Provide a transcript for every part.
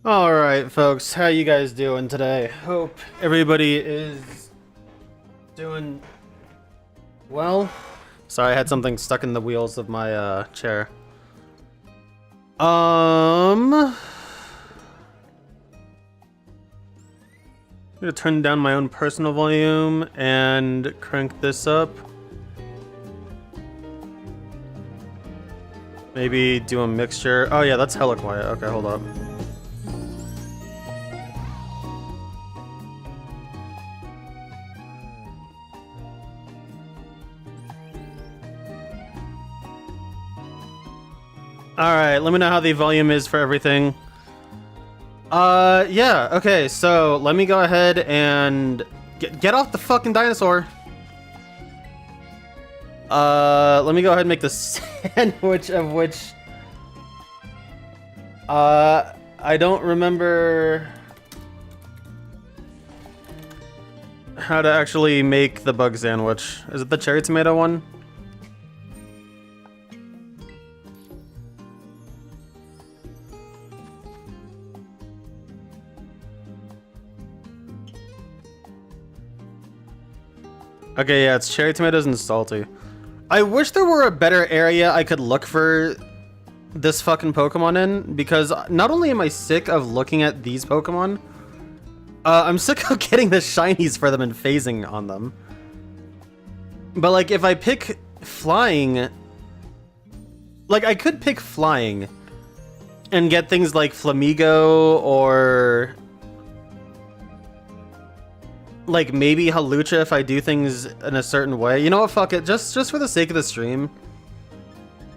Alright, folks, how you guys doing today? Hope everybody is doing well. Sorry, I had something stuck in the wheels of my chair. I'm gonna turn down my own personal volume and crank this up. Maybe do a mixture. Oh yeah, that's hella quiet. Okay, hold up. Alright, let me know how the volume is for everything. Yeah, okay, so let me go ahead and get off the fucking dinosaur. Let me go ahead and make the sandwich of which I don't remember how to actually make the bug sandwich. Is it the cherry tomato one? Okay, yeah, it's cherry tomatoes and salty. I wish there were a better area I could look for this fucking Pokemon in, because not only am I sick of looking at these Pokemon, I'm sick of getting the shinies for them and phasing on them. But like, if I pick flying, like I could pick flying and get things like Flamigo or like maybe Halucha if I do things in a certain way. You know what? Fuck it. Just for the sake of the stream,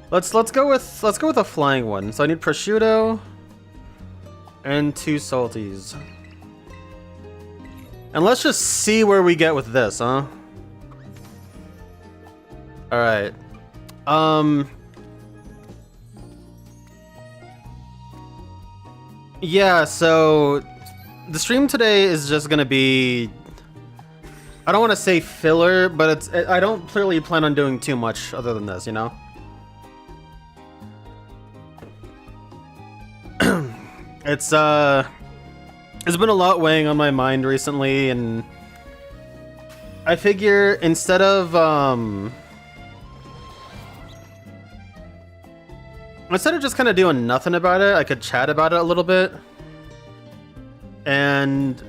let's go with a flying one. So I need prosciutto and 2 salties, and let's just see where we get with this, huh? All right. Yeah. So the stream today is just gonna be, I don't want to say filler, but I don't clearly plan on doing too much other than this, you know? It's been a lot weighing on my mind recently, and I figure instead of just kind of doing nothing about it, I could chat about it a little bit. And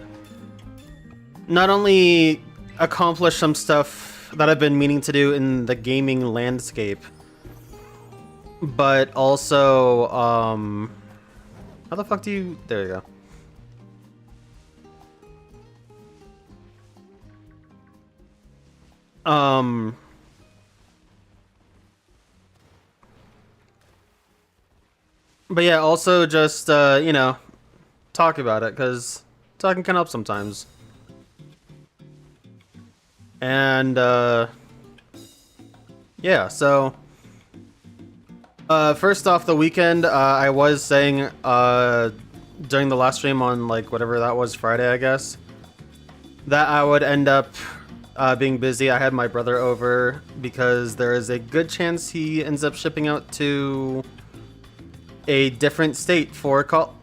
not only accomplish some stuff that I've been meaning to do in the gaming landscape, but also, how the fuck do you, there you go. But yeah, also just, you know, talk about it, because talking can help sometimes. And yeah, so first off, the weekend, I was saying during the last stream on like whatever that was, Friday I guess, that I would end up being busy. I had my brother over because there is a good chance he ends up shipping out to a different state for call.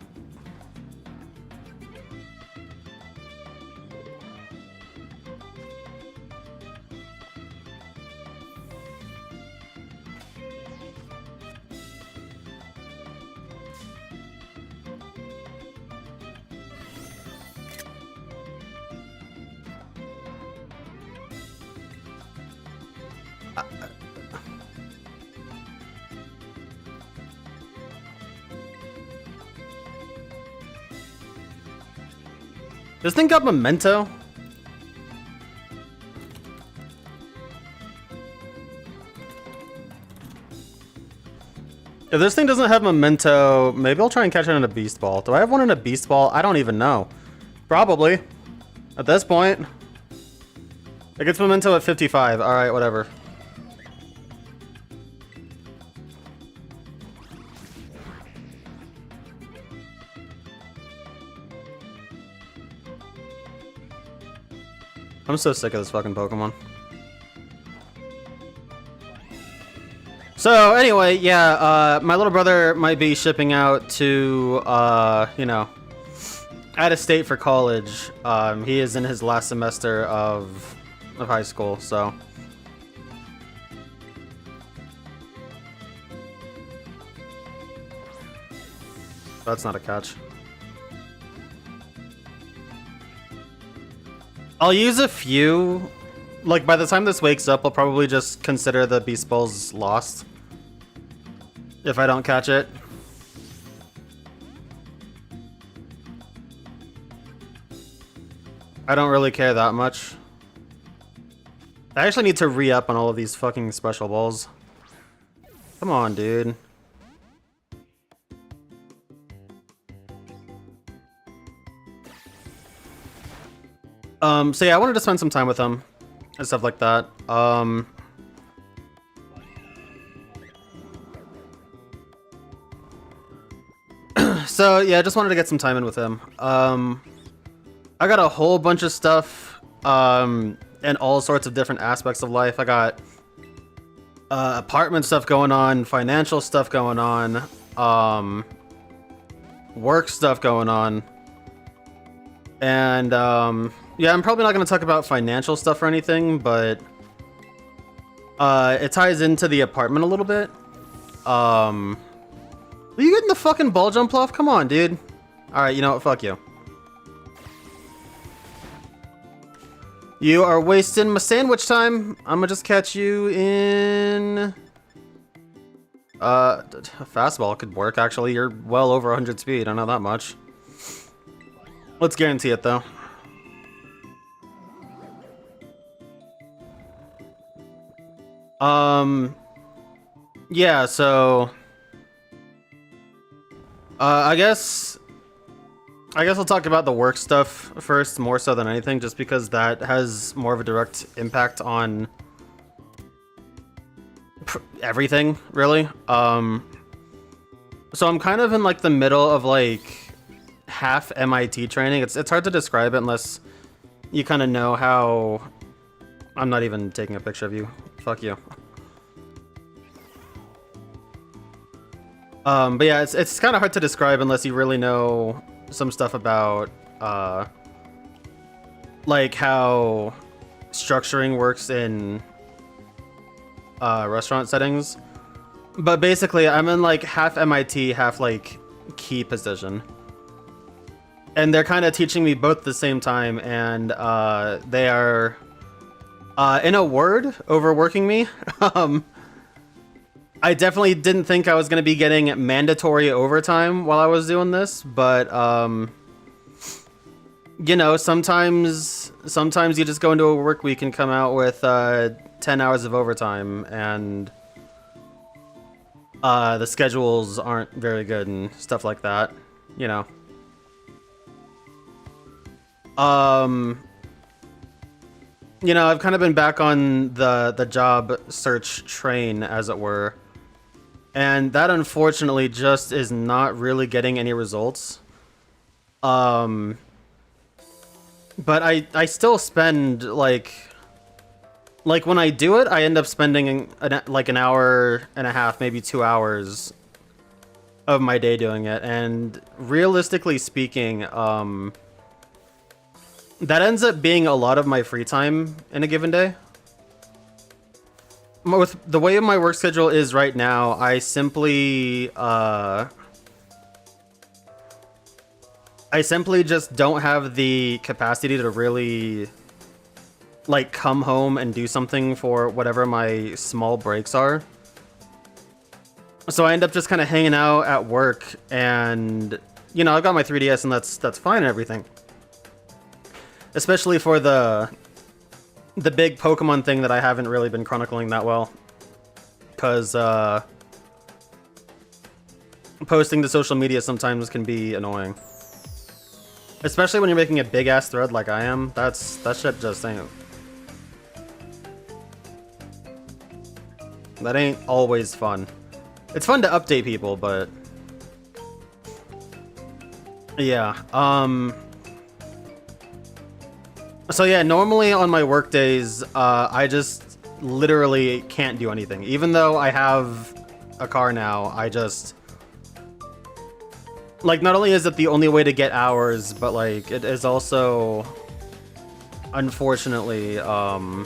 This thing got memento? If this thing doesn't have memento, maybe I'll try and catch it in a beast ball. Do I have one in a beast ball? I don't even know. Probably. At this point. It gets memento at 55. Alright, whatever. I'm so sick of this fucking Pokemon. So anyway, yeah, my little brother might be shipping out to, you know, out of state for college. He is in his last semester of high school, so. That's not a catch. I'll use a few. Like, by the time this wakes up, I'll probably just consider the Beast Balls lost. If I don't catch it. I don't really care that much. I actually need to re-up on all of these fucking special balls. Come on, dude. So yeah, I wanted to spend some time with him and stuff like that. So yeah, I just wanted to get some time in with him. I got a whole bunch of stuff, in all sorts of different aspects of life. I got apartment stuff going on, financial stuff going on, work stuff going on, and yeah, I'm probably not going to talk about financial stuff or anything, but it ties into the apartment a little bit. Are you getting the fucking ball jump off? Come on, dude. Alright, you know what? Fuck you. You are wasting my sandwich time. I'm gonna just catch you in... a fastball could work, actually. You're well over 100 speed. I know that much. Let's guarantee it, though. Yeah, so... I guess I'll talk about the work stuff first, more so than anything, just because that has more of a direct impact on everything, really. So I'm kind of in like the middle of like half MIT training. It's hard to describe it unless you kind of know how. I'm not even taking a picture of you. Fuck you. But yeah, it's kind of hard to describe unless you really know some stuff about like how structuring works in restaurant settings. But basically, I'm in like half MIT, half like key position, and they're kind of teaching me both at the same time, and they are in a word overworking me. I definitely didn't think I was going to be getting mandatory overtime while I was doing this, but, you know, sometimes you just go into a work week and come out with 10 hours of overtime, and the schedules aren't very good and stuff like that, you know. You know, I've kind of been back on the job search train, as it were. And that, unfortunately, just is not really getting any results. But I still spend, like when I do it, I end up spending, like, an hour and a half, maybe 2 hours of my day doing it. And realistically speaking, that ends up being a lot of my free time in a given day. With the way my work schedule is right now, I simply just don't have the capacity to really like come home and do something for whatever my small breaks are. So I end up just kind of hanging out at work, and you know, I've got my 3DS, and that's fine and everything. Especially for the big Pokemon thing that I haven't really been chronicling that well, because posting to social media sometimes can be annoying, especially when you're making a big ass thread like I am. That shit just ain't. That ain't always fun. It's fun to update people, but yeah. So yeah, normally on my work days, I just literally can't do anything. Even though I have a car now, I just like, not only is it the only way to get hours, but like it is also, unfortunately, I'm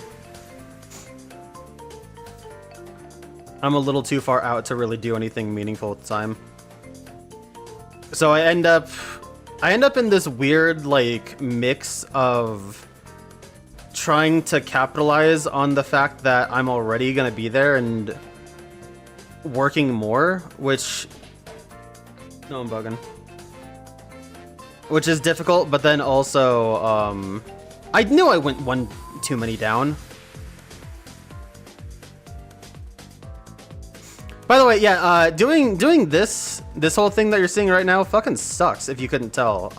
a little too far out to really do anything meaningful at the time. So I end up in this weird like mix of trying to capitalize on the fact that I'm already gonna be there and working more, which no, I'm bugging. Which is difficult, but then also I knew I went one too many down. By the way, yeah, doing this whole thing that you're seeing right now fucking sucks, if you couldn't tell.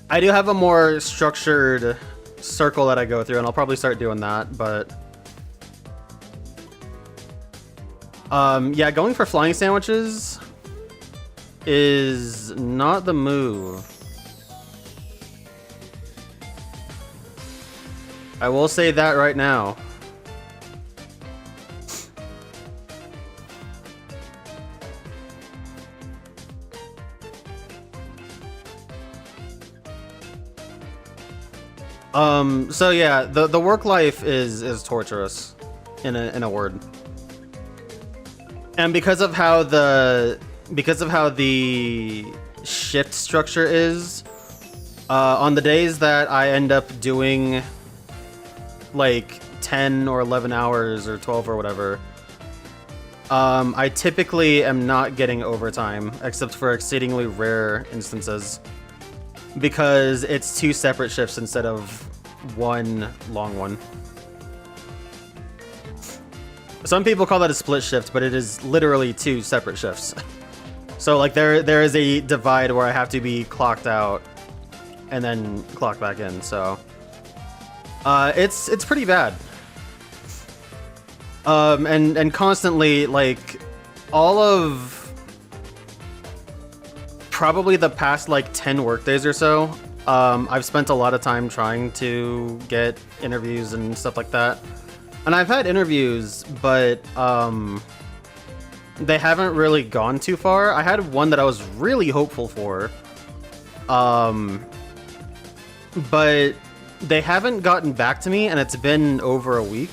I do have a more structured circle that I go through, and I'll probably start doing that, but yeah, going for flying sandwiches is not the move. I will say that right now. So yeah, the work life is torturous, in a word. And because of how the shift structure is, on the days that I end up doing like 10 or 11 hours or 12 or whatever, I typically am not getting overtime, except for exceedingly rare instances, because it's 2 separate shifts instead of 1 long one. Some people call that a split shift, but it is literally 2 separate shifts. So like there is a divide where I have to be clocked out and then clocked back in. So it's pretty bad. And constantly, like, all of probably the past like 10 work days or so, I've spent a lot of time trying to get interviews and stuff like that. And I've had interviews, but they haven't really gone too far. I had one that I was really hopeful for, but they haven't gotten back to me, and it's been over a week.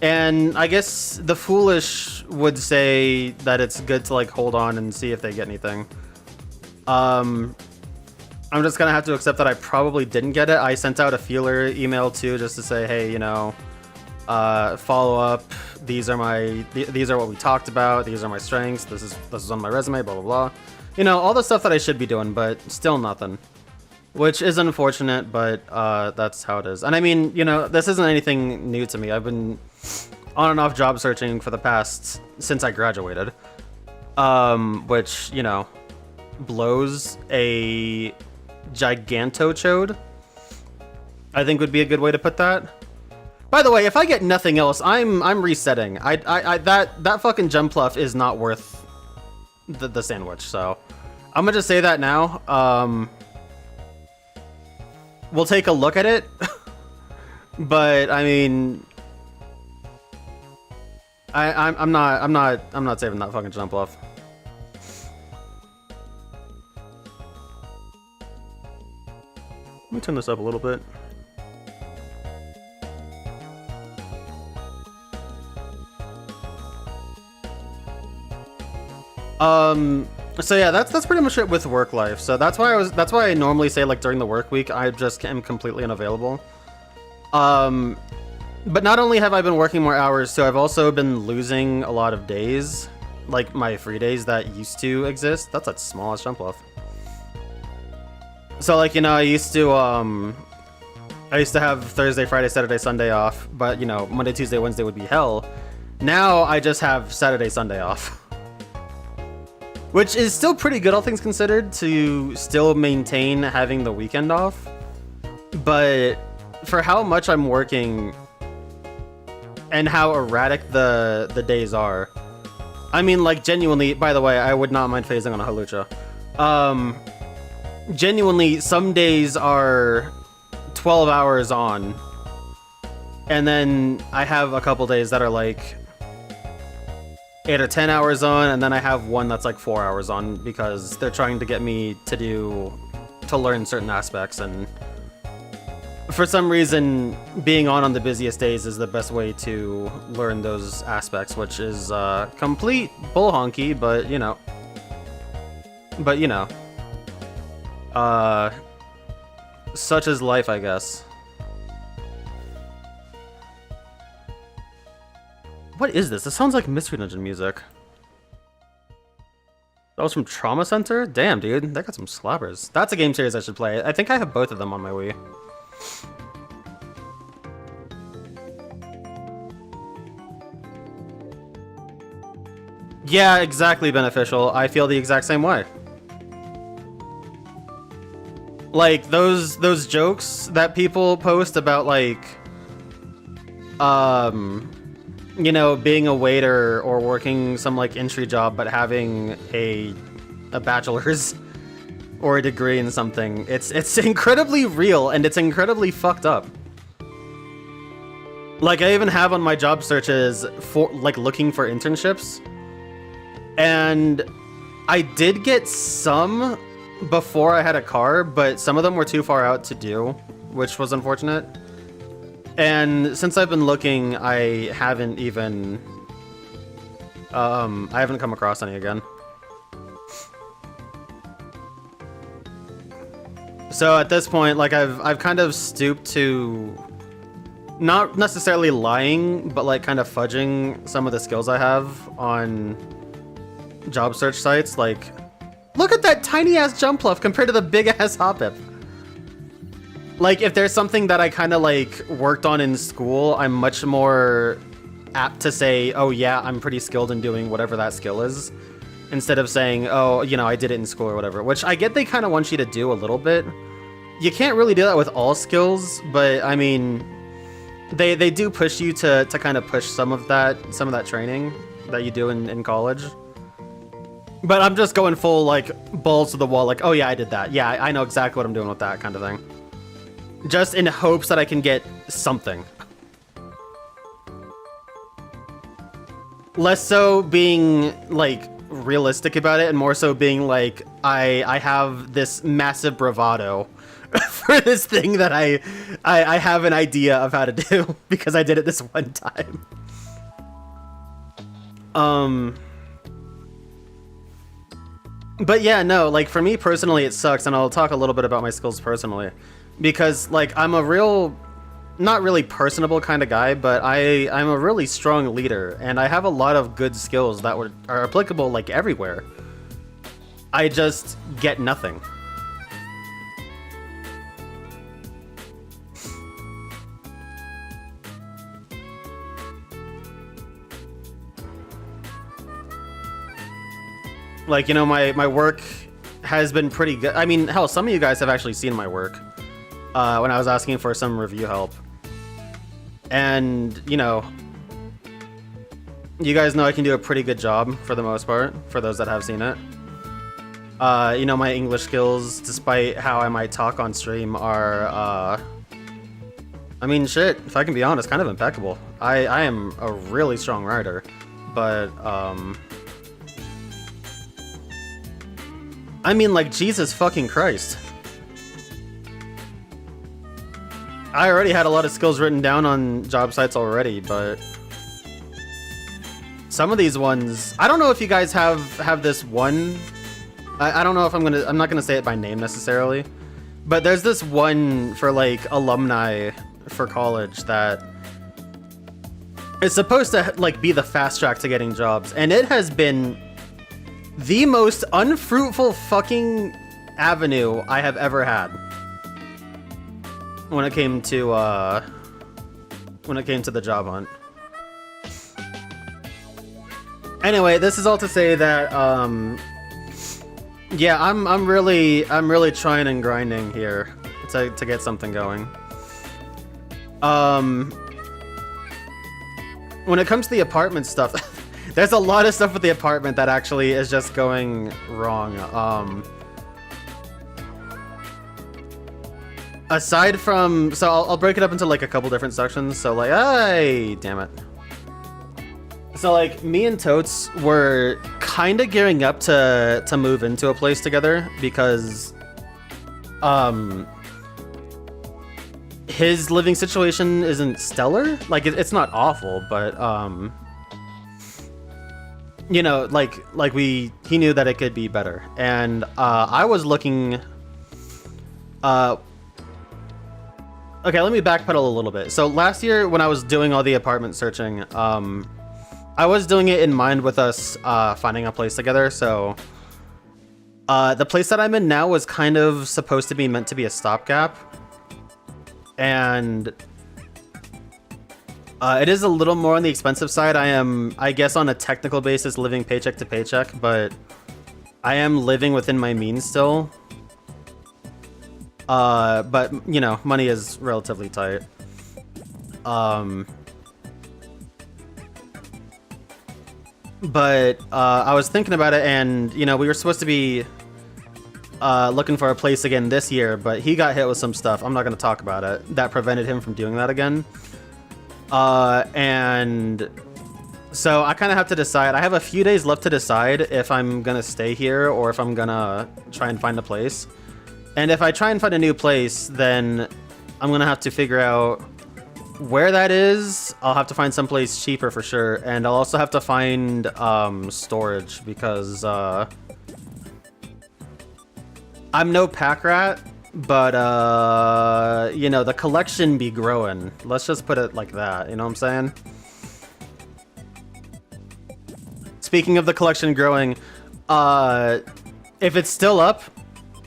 And I guess the foolish would say that it's good to like hold on and see if they get anything. I'm just gonna have to accept that I probably didn't get it. I sent out a feeler email too, just to say, hey, you know, follow up. These are what we talked about. These are my strengths. This is on my resume. Blah blah blah. You know, all the stuff that I should be doing, but still nothing, which is unfortunate. But that's how it is. And I mean, you know, this isn't anything new to me. I've been on and off job searching for the past since I graduated, which, you know, blows a gigantochode, I think would be a good way to put that. By the way, if I get nothing else, I'm resetting. That fucking Jumpluff is not worth the sandwich, so I'm gonna just say that now. We'll take a look at it, but I mean, I'm not saving that fucking Jumpluff. Let me turn this up a little bit. So yeah, that's pretty much it with work life. So that's why I normally say, like, during the work week I just am completely unavailable. But not only have I been working more hours, so I've also been losing a lot of days, like my free days that used to exist. That's a smallest jump off. So, like, you know, I used to have Thursday, Friday, Saturday, Sunday off, but, you know, Monday, Tuesday, Wednesday would be hell. Now I just have Saturday, Sunday off. Which is still pretty good, all things considered, to still maintain having the weekend off. But for how much I'm working and how erratic the days are, I mean, like, genuinely, by the way, I would not mind phasing on a Halucha. Genuinely, some days are 12 hours on, and then I have a couple days that are like 8 or 10 hours on, and then I have one that's like 4 hours on because they're trying to get me to learn certain aspects, and for some reason being on the busiest days is the best way to learn those aspects, which is complete bull honky, but you know. Such is life, I guess. What is this? This sounds like Mystery Dungeon music. That was from Trauma Center? Damn, dude. That got some slappers. That's a game series I should play. I think I have both of them on my Wii. Yeah, exactly, Beneficial. I feel the exact same way. Like, those jokes that people post about, like, you know, being a waiter or working some, like, entry job but having a bachelor's or a degree in something. It's incredibly real, and it's incredibly fucked up. Like, I even have on my job searches for, like, looking for internships. And I did get some before I had a car, but some of them were too far out to do, which was unfortunate. And since I've been looking, I haven't even I haven't come across any again. So at this point, like, I've kind of stooped to not necessarily lying, but like kind of fudging some of the skills I have on job search sites. Like, look at that tiny ass jump bluff compared to the big ass hop hip. Like, if there's something that I kind of like worked on in school, I'm much more apt to say, oh yeah, I'm pretty skilled in doing whatever that skill is, instead of saying, oh, you know, I did it in school or whatever, which I get they kind of want you to do a little bit. You can't really do that with all skills, but I mean, they do push you to kind of push some of that training that you do in college. But I'm just going full, like, balls to the wall, like, oh yeah, I did that. Yeah, I know exactly what I'm doing with that kind of thing. Just in hopes that I can get something. Less so being, like, realistic about it, and more so being like, I have this massive bravado for this thing that I have an idea of how to do because I did it this one time. But yeah, no, like, for me personally it sucks, and I'll talk a little bit about my skills personally, because, like, I'm a real, not really personable kind of guy, but I'm a really strong leader, and I have a lot of good skills that are applicable, like, everywhere. I just get nothing. Like, you know, my work has been pretty good. I mean, hell, some of you guys have actually seen my work when I was asking for some review help. And, you know, you guys know I can do a pretty good job for the most part, for those that have seen it. You know, my English skills, despite how I might talk on stream, are, I mean, shit, if I can be honest, kind of impeccable. I am a really strong writer, but, I mean, like, Jesus fucking Christ. I already had a lot of skills written down on job sites already, but some of these ones, I don't know if you guys have this one. I don't know if I'm not gonna say it by name necessarily, but there's this one for, like, alumni for college that is supposed to, like, be the fast track to getting jobs, and it has been the most unfruitful fucking avenue I have ever had when it came to the job hunt. Anyway, this is all to say that yeah, I'm really trying and grinding here to get something going. When it comes to the apartment stuff, there's a lot of stuff with the apartment that actually is just going wrong. Aside from, so I'll break it up into, like, a couple different sections. So, like, hey, damn it. So like me and Totes were kind of gearing up to move into a place together because his living situation isn't stellar. Like it's not awful, but you know, like he knew that it could be better. And I was looking okay, let me backpedal a little bit. So last year when I was doing all the apartment searching, I was doing it in mind with us finding a place together. So the place that I'm in now was kind of supposed to be meant to be a stopgap. And it is a little more on the expensive side. I am, I guess on a technical basis, living paycheck to paycheck, but I am living within my means still. But, you know, money is relatively tight. But I was thinking about it, and you know, we were supposed to be looking for a place again this year, but he got hit with some stuff. I'm not going to talk about it. That prevented him from doing that again. And so I kind of have to decide. I have a few days left to decide if I'm going to stay here or if I'm going to try and find a place. And if I try and find a new place, then I'm going to have to figure out where that is. I'll have to find someplace cheaper for sure, and I'll also have to find storage because I'm no pack rat, but you know, the collection be growing. Let's just put it like that, you know what I'm saying? Speaking of the collection growing, if it's still up,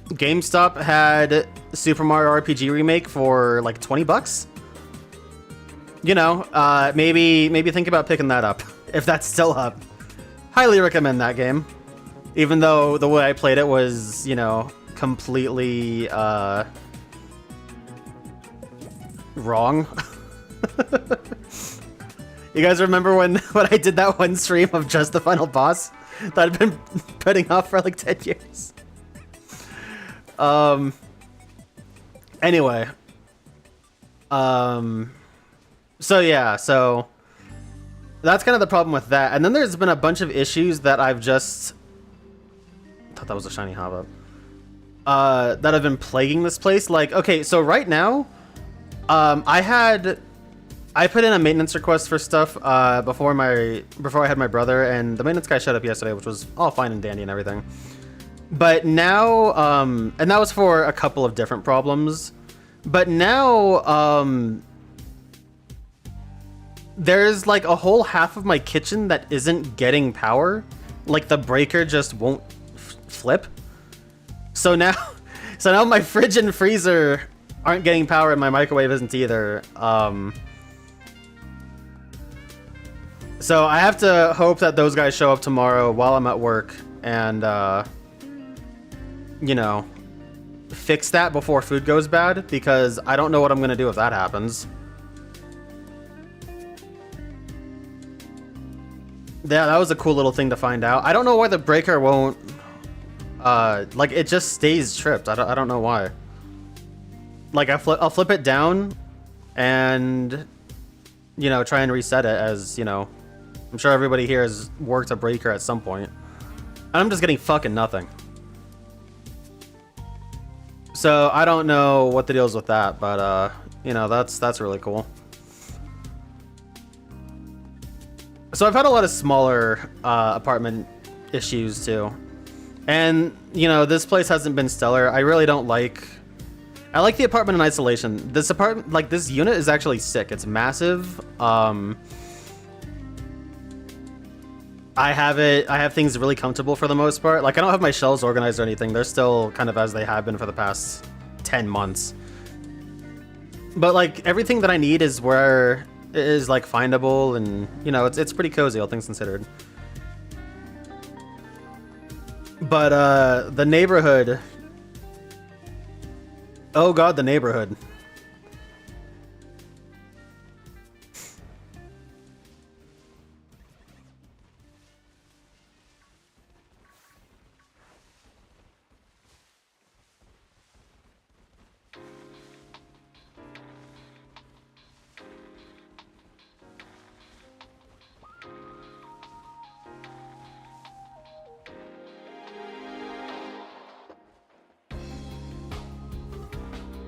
GameStop had Super Mario RPG Remake for like 20 bucks. You know, maybe think about picking that up if that's still up. Highly recommend that game, even though the way I played it was, you know, completely wrong. You guys remember when I did that one stream of just the final boss that I'd been putting off for like 10 years? Anyway. So yeah, so that's kind of the problem with that. And then there's been a bunch of issues that I've just... I thought that was a shiny Hava. That have been plaguing this place. Like, okay, so right now, I put in a maintenance request for stuff before I had my brother, and the maintenance guy showed up yesterday, which was all fine and dandy and everything. But now, and that was for a couple of different problems. But now, there's like a whole half of my kitchen that isn't getting power. Like the breaker just won't flip. So now my fridge and freezer aren't getting power, and my microwave isn't either. So I have to hope that those guys show up tomorrow while I'm at work and, you know, fix that before food goes bad, because I don't know what I'm going to do if that happens. Yeah, that was a cool little thing to find out. I don't know why the breaker won't, like, it just stays tripped. I don't know why. Like, I'll flip it down and, you know, try and reset it, as, you know, I'm sure everybody here has worked a breaker at some point. And I'm just getting fucking nothing. So I don't know what the deal is with that, but, you know, that's really cool. So I've had a lot of smaller apartment issues too. And, you know, this place hasn't been stellar. I really don't like... I like the apartment in isolation. This apartment, like, this unit is actually sick. It's massive. I have things really comfortable for the most part. Like, I don't have my shelves organized or anything. They're still kind of as they have been for the past 10 months. But, like, everything that I need is where... is like findable, and you know, it's pretty cozy, all things considered. But the neighborhood, oh god, the neighborhood.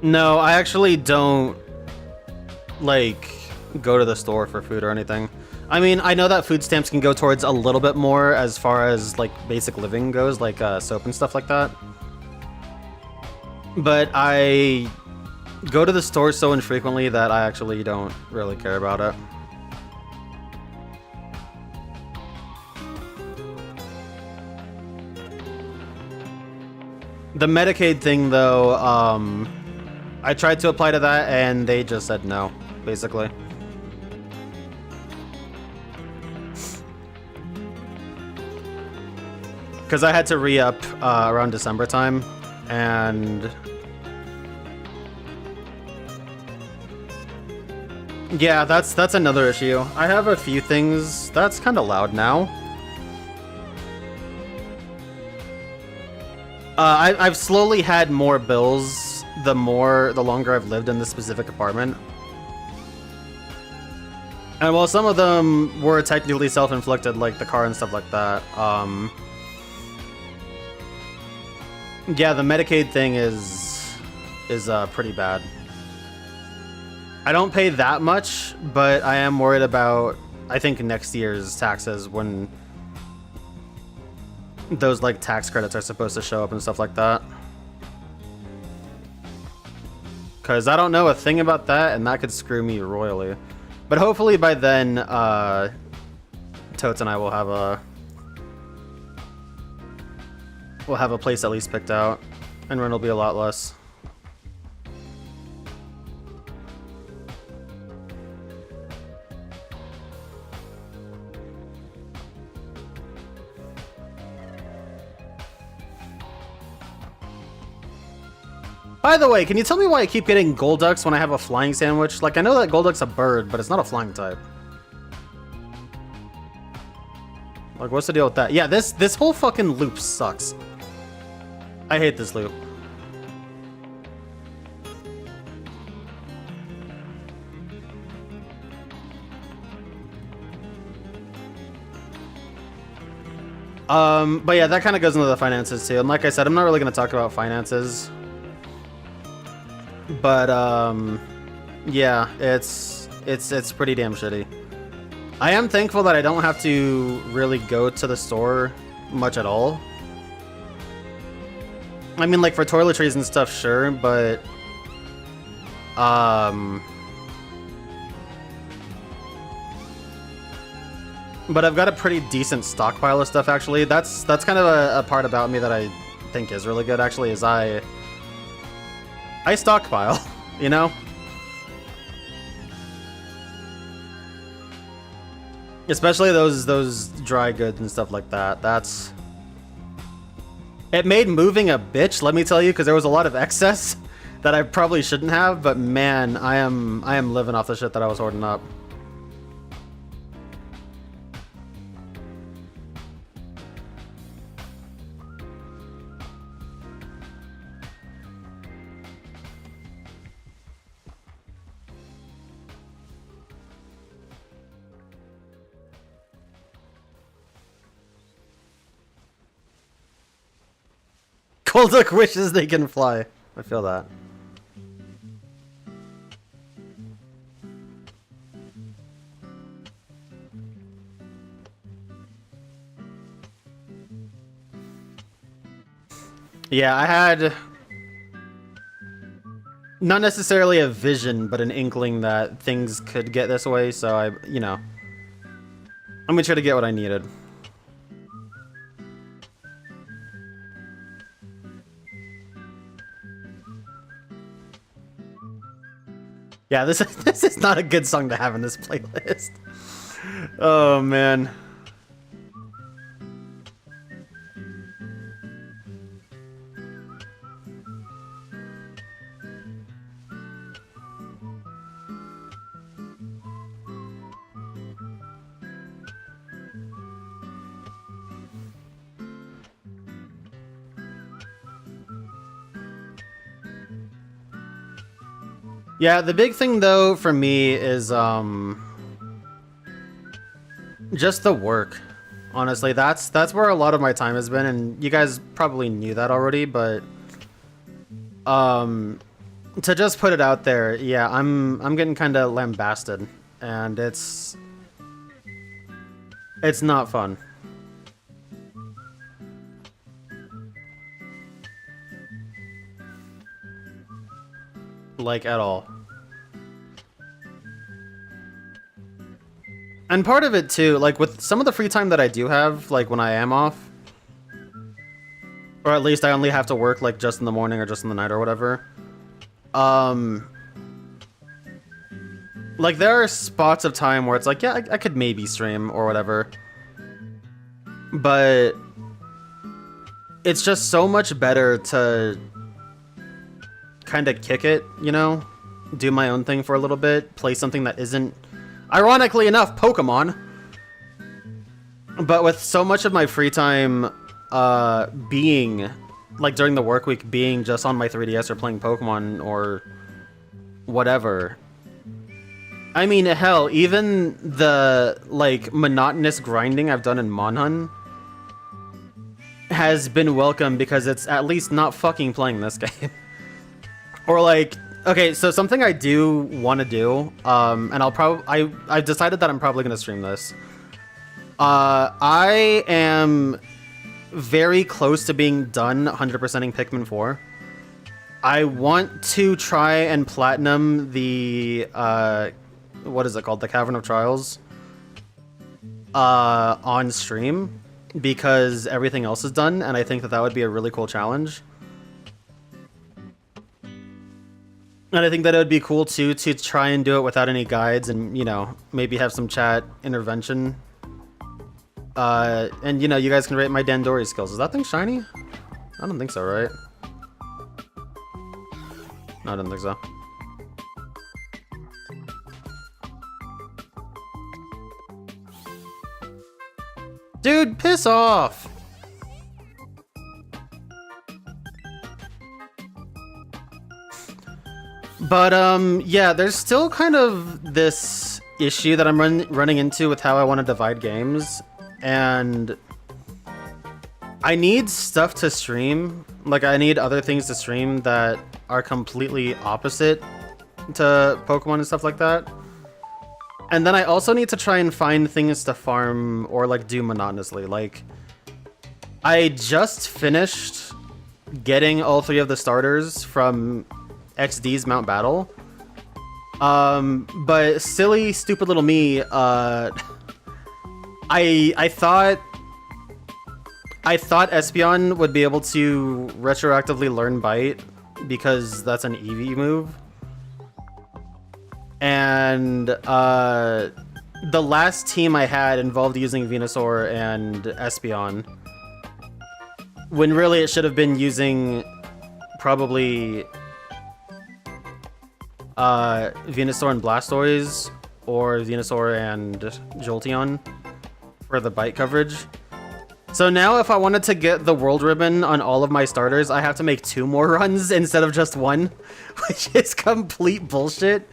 No, I actually don't, like, go to the store for food or anything. I mean, I know that food stamps can go towards a little bit more as far as, like, basic living goes, like soap and stuff like that. But I go to the store so infrequently that I actually don't really care about it. The Medicaid thing, though, I tried to apply to that and they just said no, basically. Because I had to re-up around December time, and yeah, that's another issue. I have a few things. That's kind of loud now. I've slowly had more bills the longer I've lived in this specific apartment. And while some of them were technically self-inflicted, like the car and stuff like that, yeah, the Medicaid thing is pretty bad. I don't pay that much, but I am worried about, I think, next year's taxes when those, like, tax credits are supposed to show up and stuff like that. Because I don't know a thing about that, and that could screw me royally. But hopefully by then, Totes and I will have a place at least picked out, and rent will be a lot less. By the way, can you tell me why I keep getting Golducks when I have a flying sandwich? Like, I know that Golduck's a bird, but it's not a flying type. Like, what's the deal with that? Yeah, this whole fucking loop sucks. I hate this loop. But yeah, that kind of goes into the finances too. And like I said, I'm not really going to talk about finances. But, yeah, it's pretty damn shitty. I am thankful that I don't have to really go to the store much at all. I mean, like, for toiletries and stuff, sure, but... But I've got a pretty decent stockpile of stuff, actually. That's kind of a part about me that I think is really good, actually, is I stockpile, you know? Especially those dry goods and stuff like that. That's... It made moving a bitch, let me tell you, because there was a lot of excess that I probably shouldn't have, but man, I am living off the shit that I was hoarding up. Golduck wishes they can fly. I feel that. Yeah, I had not necessarily a vision, but an inkling that things could get this way, so I'm gonna try to get what I needed. Yeah, this is not a good song to have in this playlist. Oh, man. Yeah, the big thing though for me is just the work. Honestly, that's where a lot of my time has been, and you guys probably knew that already, but to just put it out there, yeah, I'm getting kind of lambasted, and it's not fun. Like, at all. And part of it too, like with some of the free time that I do have, like when I am off, or at least I only have to work like just in the morning or just in the night or whatever. Like there are spots of time where it's like, yeah, I could maybe stream or whatever. But it's just so much better to kind of kick it, you know? Do my own thing for a little bit, play something that isn't, ironically enough, Pokemon. But with so much of my free time being, like during the work week, being just on my 3DS or playing Pokemon or whatever. I mean, hell, even the, like, monotonous grinding I've done in Monhun has been welcome because it's at least not fucking playing this game. Or, like, okay, so something I do want to do, and I've decided that I'm probably going to stream this. I am very close to being done 100%ing Pikmin 4. I want to try and platinum the, what is it called? The Cavern of Trials on stream because everything else is done, and I think that would be a really cool challenge. And I think that it would be cool too to try and do it without any guides and, you know, maybe have some chat intervention. And, you know, you guys can rate my Dandori skills. Is that thing shiny? I don't think so, right? No, I don't think so. Dude, piss off! But, yeah, there's still kind of this issue that I'm running into with how I want to divide games. And I need stuff to stream. Like, I need other things to stream that are completely opposite to Pokemon and stuff like that. And then I also need to try and find things to farm or, like, do monotonously. Like, I just finished getting all 3 of the starters from XD's Mount Battle. But silly, stupid little me, I thought Espeon would be able to retroactively learn Bite because that's an Eevee move. And the last team I had involved using Venusaur and Espeon, when really it should have been using probably Venusaur and Blastoise or Venusaur and Jolteon for the Bite coverage. So now if I wanted to get the World Ribbon on all of my starters, I have to make 2 more runs instead of just 1, which is complete bullshit.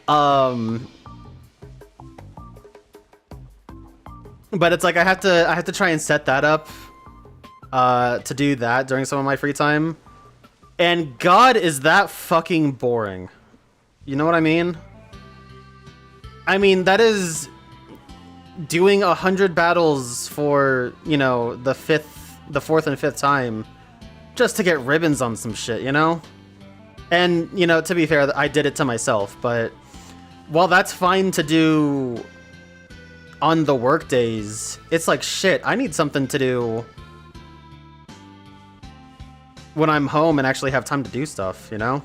But it's like I have to try and set that up to do that during some of my free time. And God, is that fucking boring. You know what I mean? I mean, that is doing 100 battles for, you know, the 4th and 5th time just to get ribbons on some shit, you know? And, you know, to be fair, I did it to myself, but while that's fine to do on the work days, it's like, shit, I need something to do when I'm home and actually have time to do stuff, you know?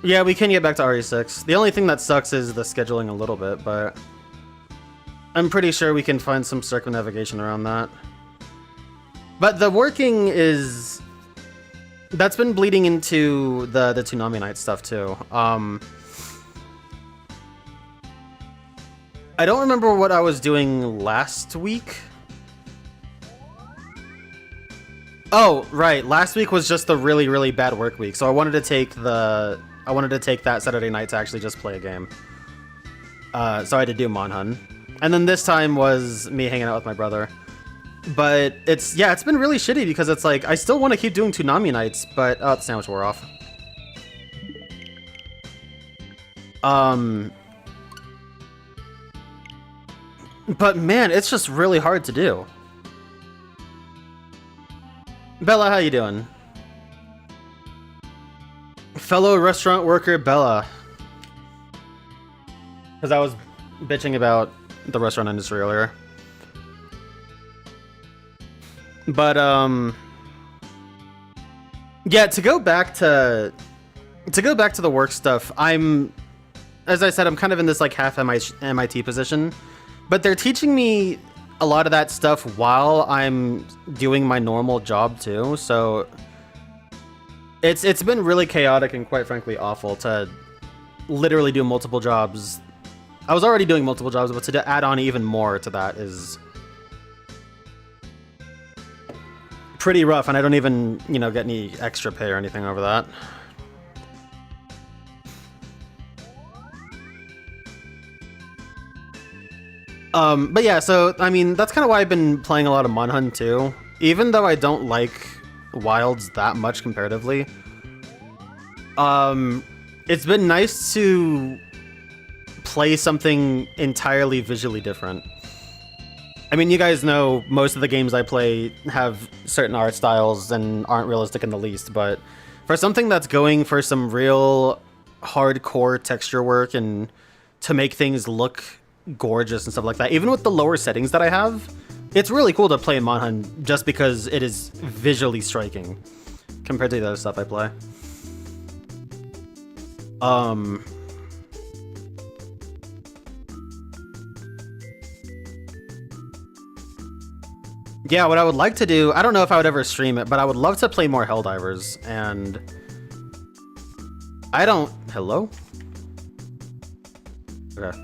Yeah, we can get back to RE6. The only thing that sucks is the scheduling a little bit, but I'm pretty sure we can find some circumnavigation around that. But the working is... that's been bleeding into the Toonami Night stuff, too. I don't remember what I was doing last week. Oh, right. Last week was just the really, really bad work week, so I wanted to take that Saturday night to actually just play a game. So I had to do Monhun. And then this time was me hanging out with my brother. But it's been really shitty because it's like, I still want to keep doing Toonami nights, but, oh, the sandwich wore off. But man, it's just really hard to do. Bella, how you doing? Fellow restaurant worker Bella. Because I was bitching about the restaurant industry earlier. But yeah, to go back to the work stuff, as I said, I'm kind of in this like half MIT position, but they're teaching me a lot of that stuff while I'm doing my normal job too. So it's been really chaotic and quite frankly awful to literally do multiple jobs. I was already doing multiple jobs, but to add on even more to that is pretty rough, and I don't even, get any extra pay or anything over that. But yeah, so, I mean, that's kind of why I've been playing a lot of Monhun too. Even though I don't like Wilds that much comparatively. It's been nice to play something entirely visually different. I mean, you guys know most of the games I play have certain art styles and aren't realistic in the least, but for something that's going for some real hardcore texture work and to make things look gorgeous and stuff like that, even with the lower settings that I have, it's really cool to play in Monhun just because it is visually striking compared to the other stuff I play. Yeah, what I would like to do, I don't know if I would ever stream it, but I would love to play more Helldivers, and I don't... Hello? Okay.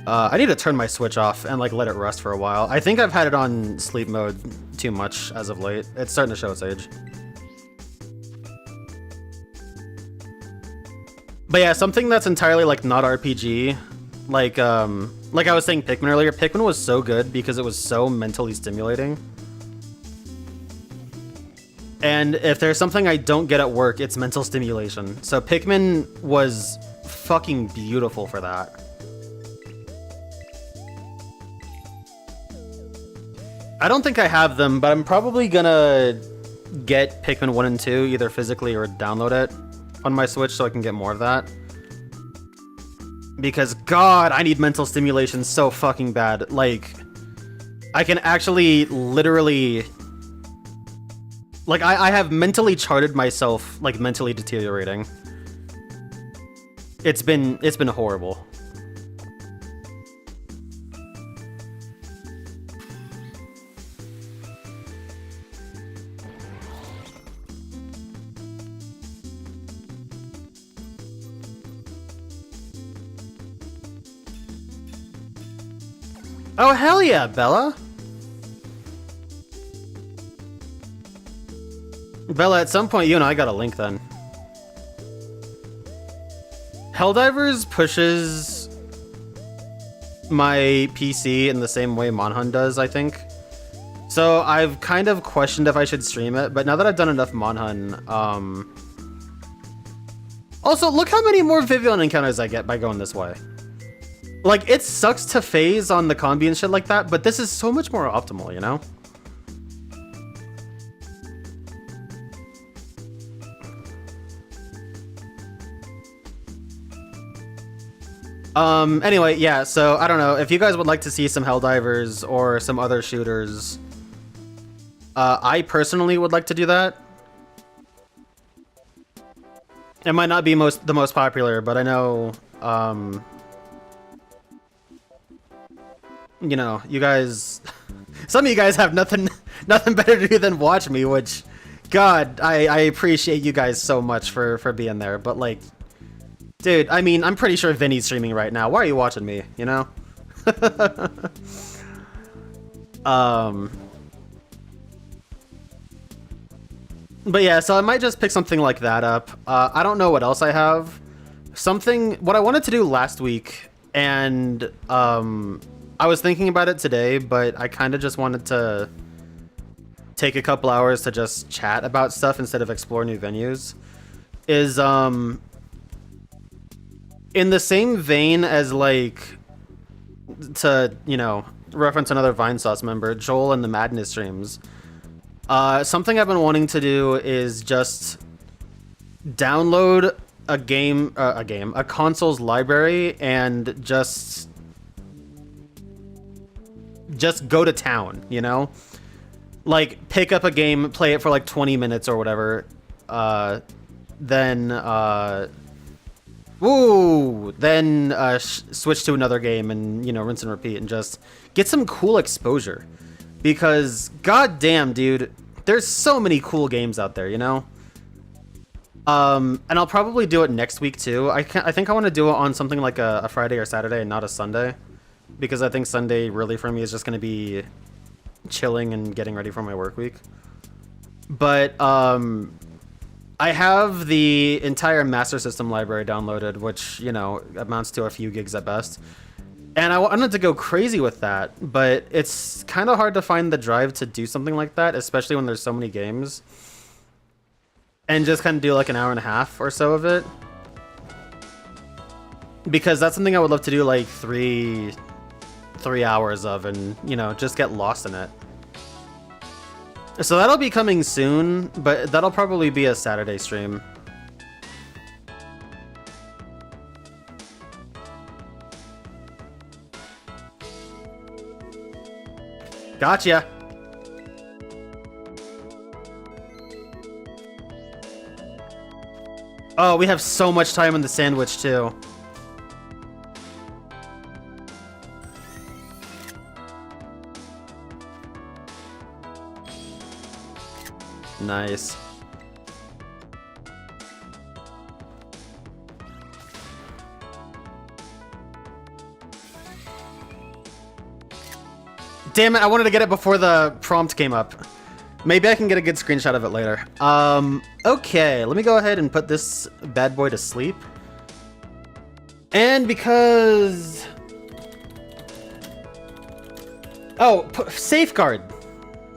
I need to turn my Switch off and like let it rest for a while. I think I've had it on sleep mode too much as of late. It's starting to show its age. But yeah, something that's entirely like not RPG, like I was saying Pikmin earlier, Pikmin was so good because it was so mentally stimulating. And if there's something I don't get at work, it's mental stimulation. So Pikmin was fucking beautiful for that. I don't think I have them, but I'm probably gonna get Pikmin 1 and 2 either physically or download it on my Switch so I can get more of that. Because God, I need mental stimulation so fucking bad. Like, I can actually literally... Like, I have mentally charted myself, like, mentally deteriorating. It's been horrible. Oh, hell yeah, Bella! Bella, at some point, you and I got a link then. Helldivers pushes my PC in the same way Monhun does, I think. So I've kind of questioned if I should stream it, but now that I've done enough Monhun, Also, look how many more Vivillon encounters I get by going this way. Like, it sucks to phase on the combi and shit like that, but this is so much more optimal, you know? Anyway, yeah, so, I don't know, if you guys would like to see some Helldivers or some other shooters, I personally would like to do that. It might not be the most popular, but I know, you know, you guys, some of you guys have nothing better to do than watch me, which, God, I appreciate you guys so much for being there, but like, dude, I mean, I'm pretty sure Vinny's streaming right now. Why are you watching me, you know? But yeah, so I might just pick something like that up. I don't know what else I have. What I wanted to do last week, And I was thinking about it today, but I kind of just wanted to take a couple hours to just chat about stuff instead of explore new venues. Is in the same vein as, like, to, you know, reference another Vinesauce member, Joel and the Madness streams. Something I've been wanting to do is just download a console's library and just go to town, you know? Like, pick up a game, play it for like 20 minutes or whatever, then switch to another game and, you know, rinse and repeat and just get some cool exposure. Because, goddamn, dude, there's so many cool games out there, you know? And I'll probably do it next week too. I think I want to do it on something like a Friday or Saturday and not a Sunday, because I think Sunday really for me is just going to be chilling and getting ready for my work week. But I have the entire Master System library downloaded, which, you know, amounts to a few gigs at best. And I wanted to go crazy with that, but it's kind of hard to find the drive to do something like that, especially when there's so many games. And just kind of do like an hour and a half or so of it. Because that's something I would love to do like three hours of, and, you know, just get lost in it. So that'll be coming soon, but that'll probably be a Saturday stream. Gotcha. Oh, we have so much time in the sandwich, too. Nice. Damn it, I wanted to get it before the prompt came up. Maybe I can get a good screenshot of it later. Okay, let me go ahead and put this bad boy to sleep. And because... Oh, safeguard.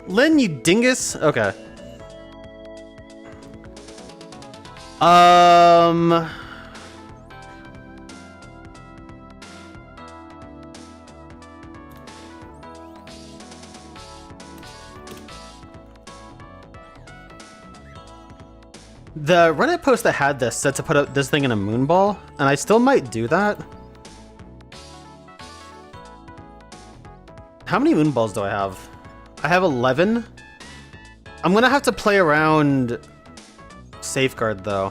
Lynn, you dingus. Okay. The Reddit post that had this said to put up this thing in a moonball, and I still might do that. How many moonballs do I have? I have 11. I'm gonna have to play around safeguard though.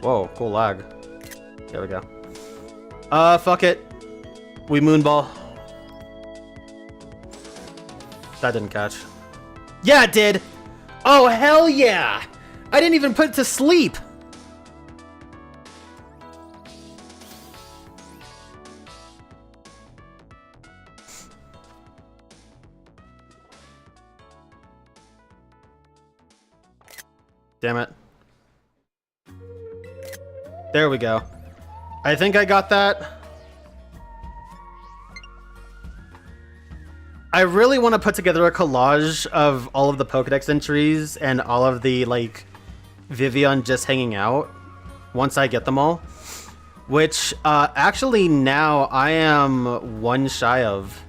Whoa, cool lag. There we go. Fuck it. We moonball. That didn't catch. Yeah, it did! Oh, hell yeah! I didn't even put it to sleep! Damn it. There we go. I think I got that. I really want to put together a collage of all of the Pokedex entries and all of the, like, Vivillon just hanging out once I get them all. Which, actually now I am one shy of.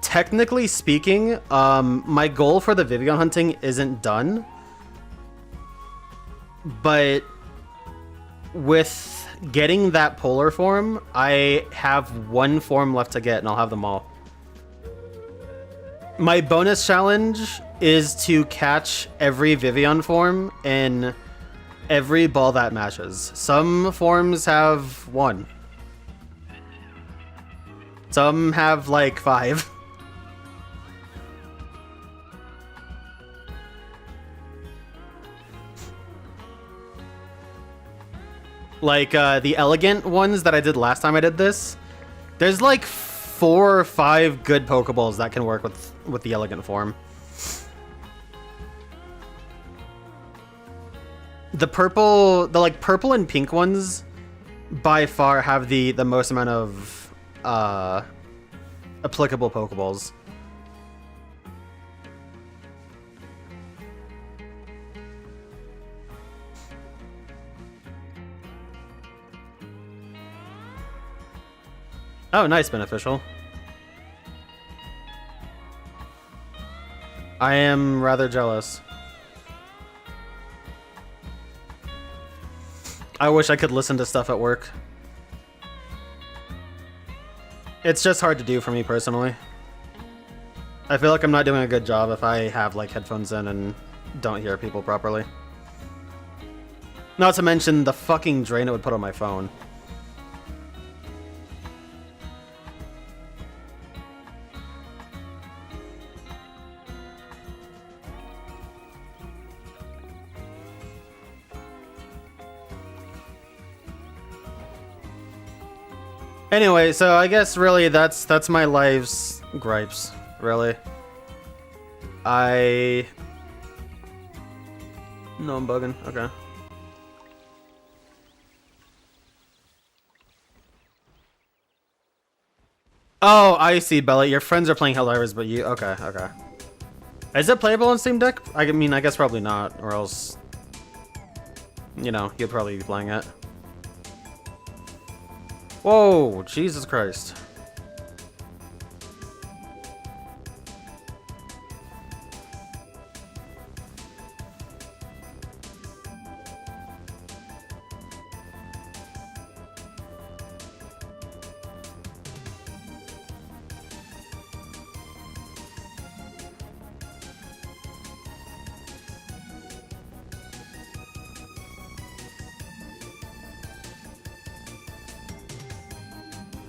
Technically speaking, my goal for the Vivillon hunting isn't done. But with getting that polar form, I have one form left to get and I'll have them all. My bonus challenge is to catch every Vivillon form in every ball that matches. Some forms have 1. Some have like 5. Like the elegant ones that I did last time I did this, there's like 4 or 5 good Pokeballs that can work with the elegant form. the like purple and pink ones by far have the most amount of applicable Pokeballs. Oh, nice, Beneficial. I am rather jealous. I wish I could listen to stuff at work. It's just hard to do for me personally. I feel like I'm not doing a good job if I have like headphones in and don't hear people properly. Not to mention the fucking drain it would put on my phone. Anyway, so I guess really that's my life's gripes, really. No, I'm bugging. Okay. Oh, I see, Bella. Your friends are playing Helldivers, but you... Okay, okay. Is it playable on Steam Deck? I mean, I guess probably not, or else... You know, you'd probably be playing it. Whoa, Jesus Christ.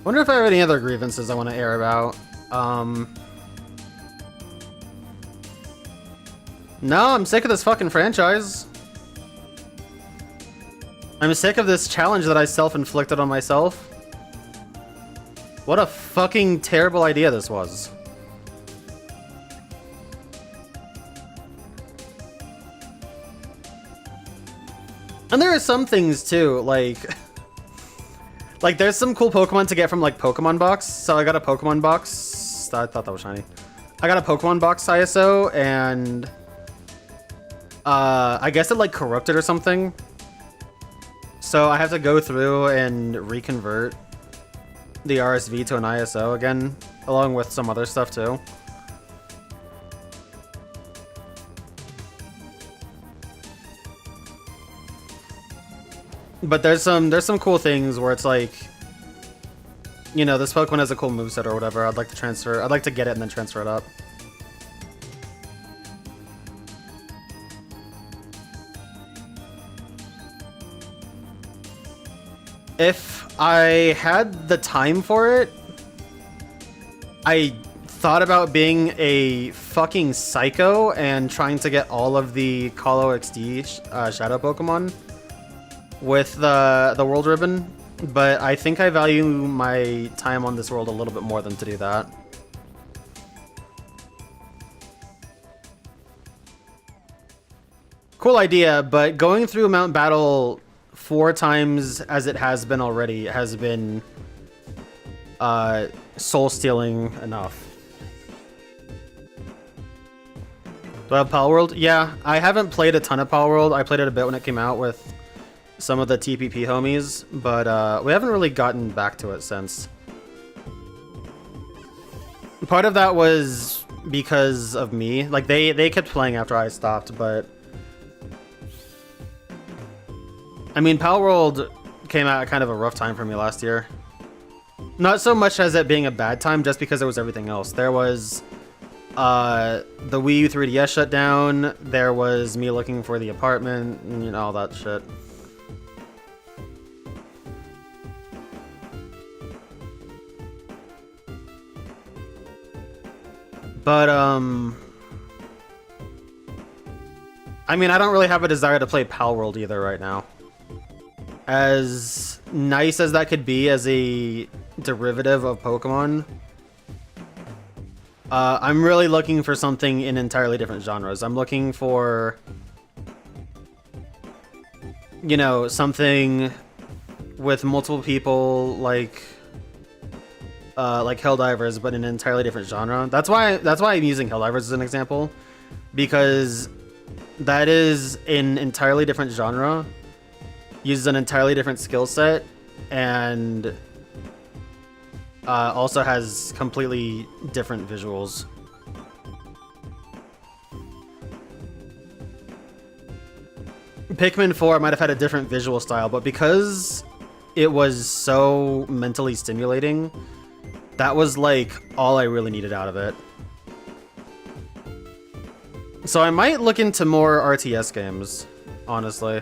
Wonder if I have any other grievances I want to air about. No, I'm sick of this fucking franchise. I'm sick of this challenge that I self-inflicted on myself. What a fucking terrible idea this was. And there are some things too, like... Like, there's some cool Pokemon to get from, like, Pokemon Box. So I got a Pokemon Box. I thought that was shiny. I got a Pokemon Box ISO, and... I guess it, like, corrupted or something. So I have to go through and reconvert the RSV to an ISO again, along with some other stuff, too. But there's some cool things where it's like, you know, this Pokemon has a cool moveset or whatever. I'd like to get it and then transfer it up. If I had the time for it, I thought about being a fucking psycho and trying to get all of the Colo XD Shadow Pokemon with the World Ribbon, but I think I value my time on this world a little bit more than to do that. Cool idea, but going through Mount Battle 4 times as it has been already has been soul-stealing enough. Do I have Palworld? Yeah, I haven't played a ton of Palworld. I played it a bit when it came out with some of the TPP homies, but we haven't really gotten back to it since. Part of that was because of me. Like, they kept playing after I stopped, but... I mean, Palworld came out at kind of a rough time for me last year. Not so much as it being a bad time, just because there was everything else. There was the Wii U 3DS shutdown, there was me looking for the apartment, and, you know, all that shit. But, I mean, I don't really have a desire to play Palworld either right now. As nice as that could be as a derivative of Pokemon, I'm really looking for something in entirely different genres. I'm looking for you know, something with multiple people like Helldivers, but in an entirely different genre. That's why I'm using Helldivers as an example, because that is an entirely different genre, uses an entirely different skill set, and also has completely different visuals. Pikmin 4 might have had a different visual style, but because it was so mentally stimulating, that was like all I really needed out of it. So I might look into more RTS games, honestly.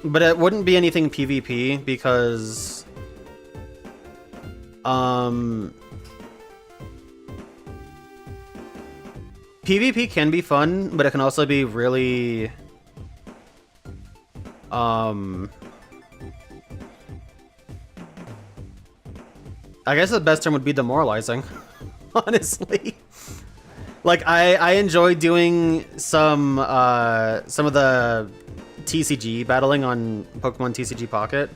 But it wouldn't be anything PvP because PvP can be fun, but it can also be really I guess the best term would be demoralizing, honestly. Like I enjoy doing some of the TCG battling on Pokemon TCG Pocket.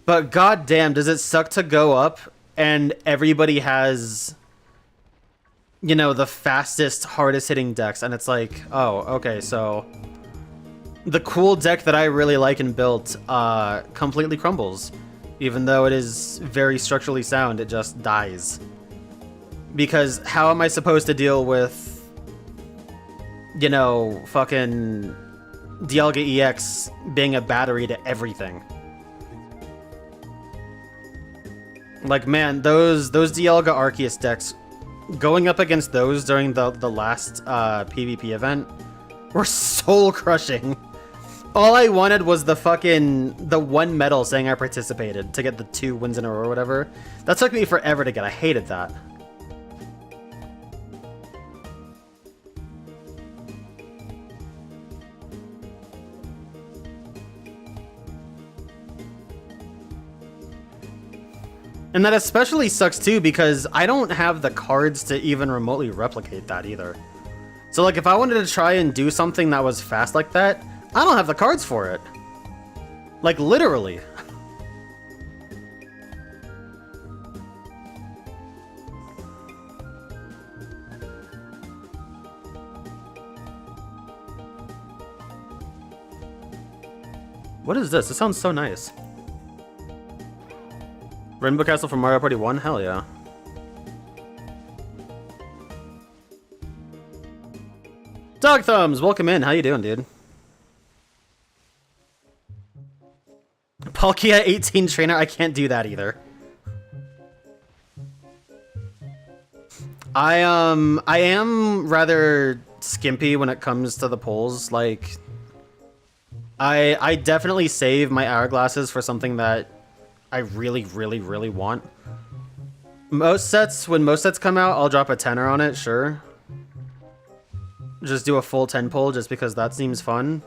But goddamn, does it suck to go up and everybody has, you know, the fastest, hardest hitting decks, and it's like, oh, okay, so the cool deck that I really like and built completely crumbles. Even though it is very structurally sound, it just dies. Because how am I supposed to deal with, you know, fucking Dialga EX being a battery to everything? Like, man, those Dialga Arceus decks, going up against those during the last PvP event were soul crushing. All I wanted was the one medal saying I participated to get the 2 wins in a row or whatever. That took me forever to get. I hated that. And that especially sucks too because I don't have the cards to even remotely replicate that either. So like if I wanted to try and do something that was fast like that, I don't have the cards for it. Like, literally. What is this? This sounds so nice. Rainbow Castle from Mario Party 1? Hell yeah. Dog Thumbs, welcome in. How you doing, dude? Palkia 18 trainer, I can't do that either. I am rather skimpy when it comes to the pulls. Like, I definitely save my hourglasses for something that I really, really, really want. Most sets, when most sets come out, I'll drop a tenner on it, sure. Just do a full 10 pull just because that seems fun.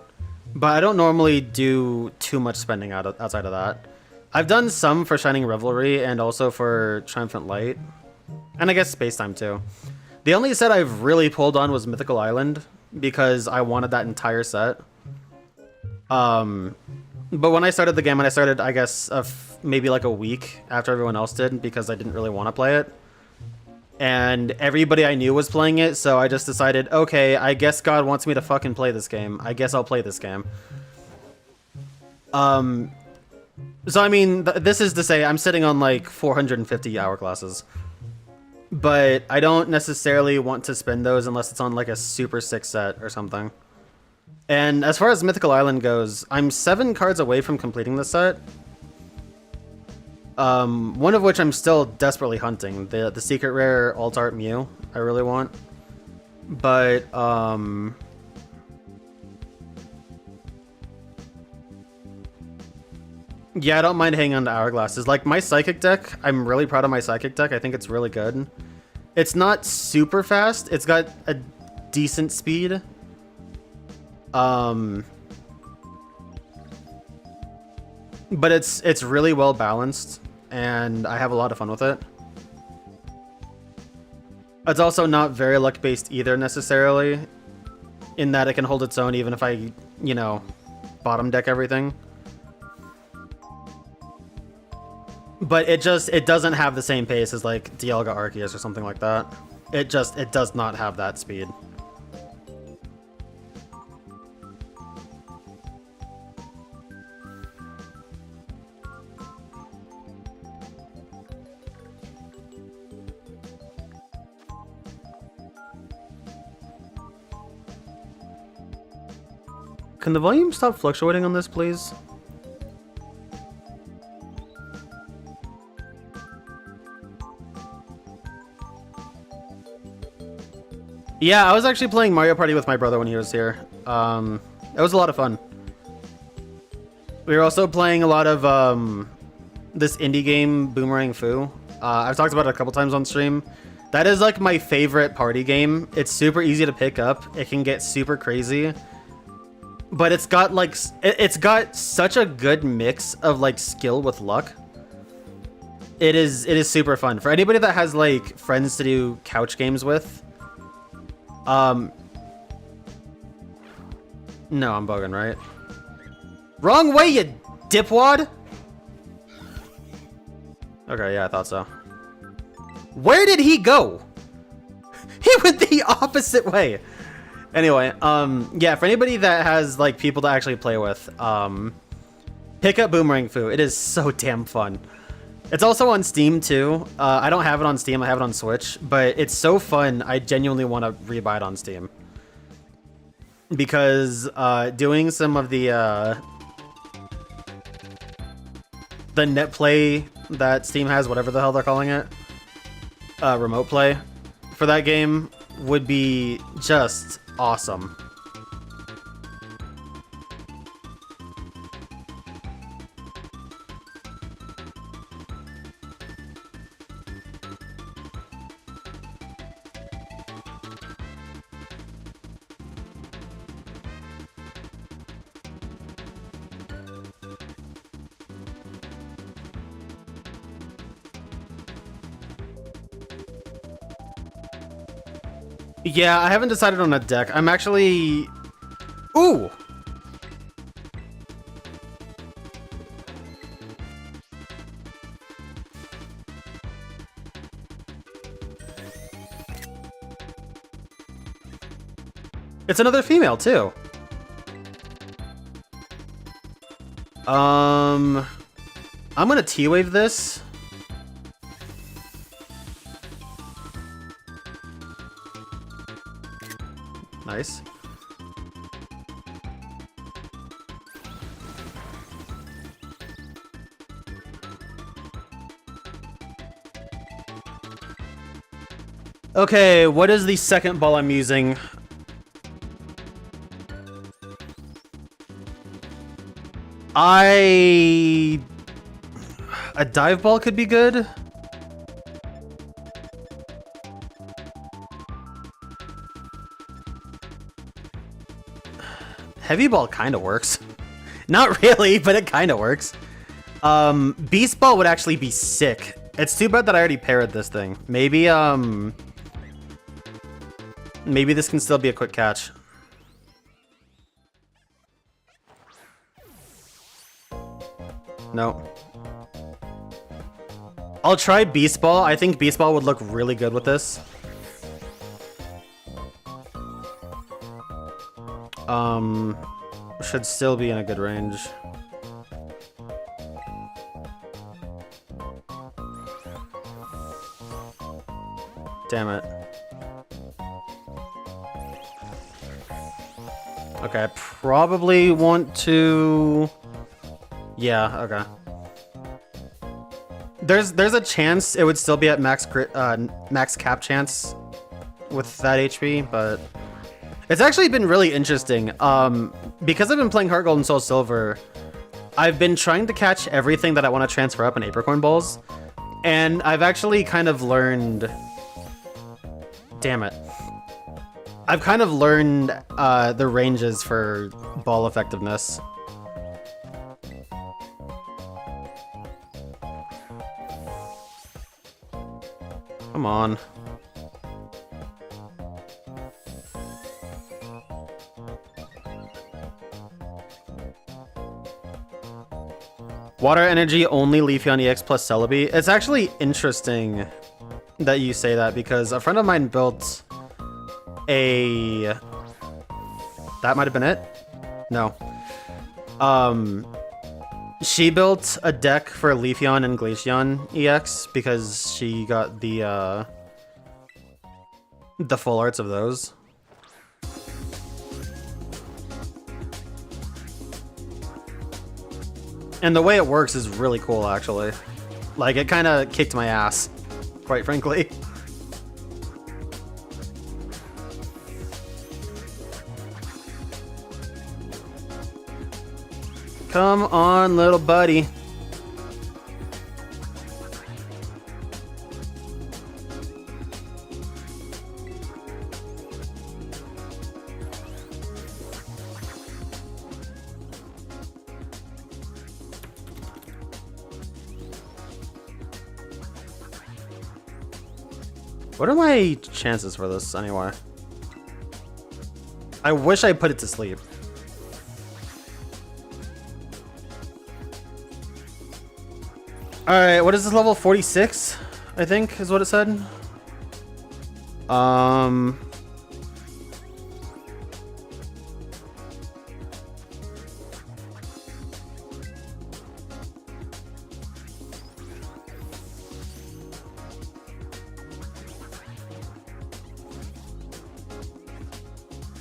But I don't normally do too much spending outside of that. I've done some for Shining Revelry and also for Triumphant Light. And I guess Spacetime too. The only set I've really pulled on was Mythical Island because I wanted that entire set. But when I started the game, and I started, I guess, maybe like a week after everyone else did because I didn't really want to play it. And everybody I knew was playing it, so I just decided, okay, I guess God wants me to fucking play this game. I guess I'll play this game. So I mean, this is to say I'm sitting on like 450 hourglasses. But I don't necessarily want to spend those unless it's on like a super sick set or something. And as far as Mythical Island goes, I'm 7 cards away from completing the set. One of which I'm still desperately hunting. The secret rare alt art Mew I really want. But, yeah, I don't mind hanging on to hourglasses. Like, my Psychic deck, I'm really proud of my Psychic deck. I think it's really good. It's not super fast. It's got a decent speed. But it's really well balanced, and I have a lot of fun with it. It's also not very luck-based either, necessarily, in that it can hold its own even if I, you know, bottom deck everything. But it doesn't have the same pace as, like, Dialga Arceus or something like that. It does not have that speed. Can the volume stop fluctuating on this, please? Yeah, I was actually playing Mario Party with my brother when he was here. It was a lot of fun. We were also playing a lot of this indie game, Boomerang Fu. I've talked about it a couple times on stream. That is like my favorite party game. It's super easy to pick up. It can get super crazy. But it's got like it's got such a good mix of like skill with luck. It is super fun for anybody that has like friends to do couch games with. No, I'm bugging, right? Wrong way, you dipwad. Okay, yeah, I thought so. Where did he go? He went the opposite way. Anyway, yeah, for anybody that has like people to actually play with, pick up Boomerang Fu. It is so damn fun. It's also on Steam too. I don't have it on Steam, I have it on Switch, but it's so fun. I genuinely want to rebuy it on Steam. Because doing some of the net play that Steam has, whatever the hell they're calling it, remote play for that game would be just awesome. Yeah, I haven't decided on a deck. I'm actually... Ooh! It's another female, too. I'm gonna T-Wave this. Nice. Okay, what is the second ball I'm using? A dive ball could be good. Heavy ball kind of works. Not really, but it kind of works. Beast ball would actually be sick. It's too bad that I already paired this thing. Maybe maybe this can still be a quick catch. No. I'll try Beast Ball. I think Beast Ball would look really good with this. Should still be in a good range. Damn it. Okay, I probably want to... Yeah, okay. There's a chance it would still be at max cap chance with that HP, but it's actually been really interesting. Because I've been playing Heart Gold and Soul Silver, I've been trying to catch everything that I want to transfer up in Apricorn Balls, and I've actually kind of learned... Damn it. I've kind of learned the ranges for ball effectiveness. Come on. Water energy only Leafeon EX plus Celebi. It's actually interesting that you say that because a friend of mine built a... That might have been it? No. She built a deck for Leafeon and Glaceon EX because she got the full arts of those. And the way it works is really cool, actually. Like, it kind of kicked my ass, quite frankly. Come on, little buddy. What are my chances for this, anyway? I wish I put it to sleep. Alright, what is this, level 46? I think is what it said.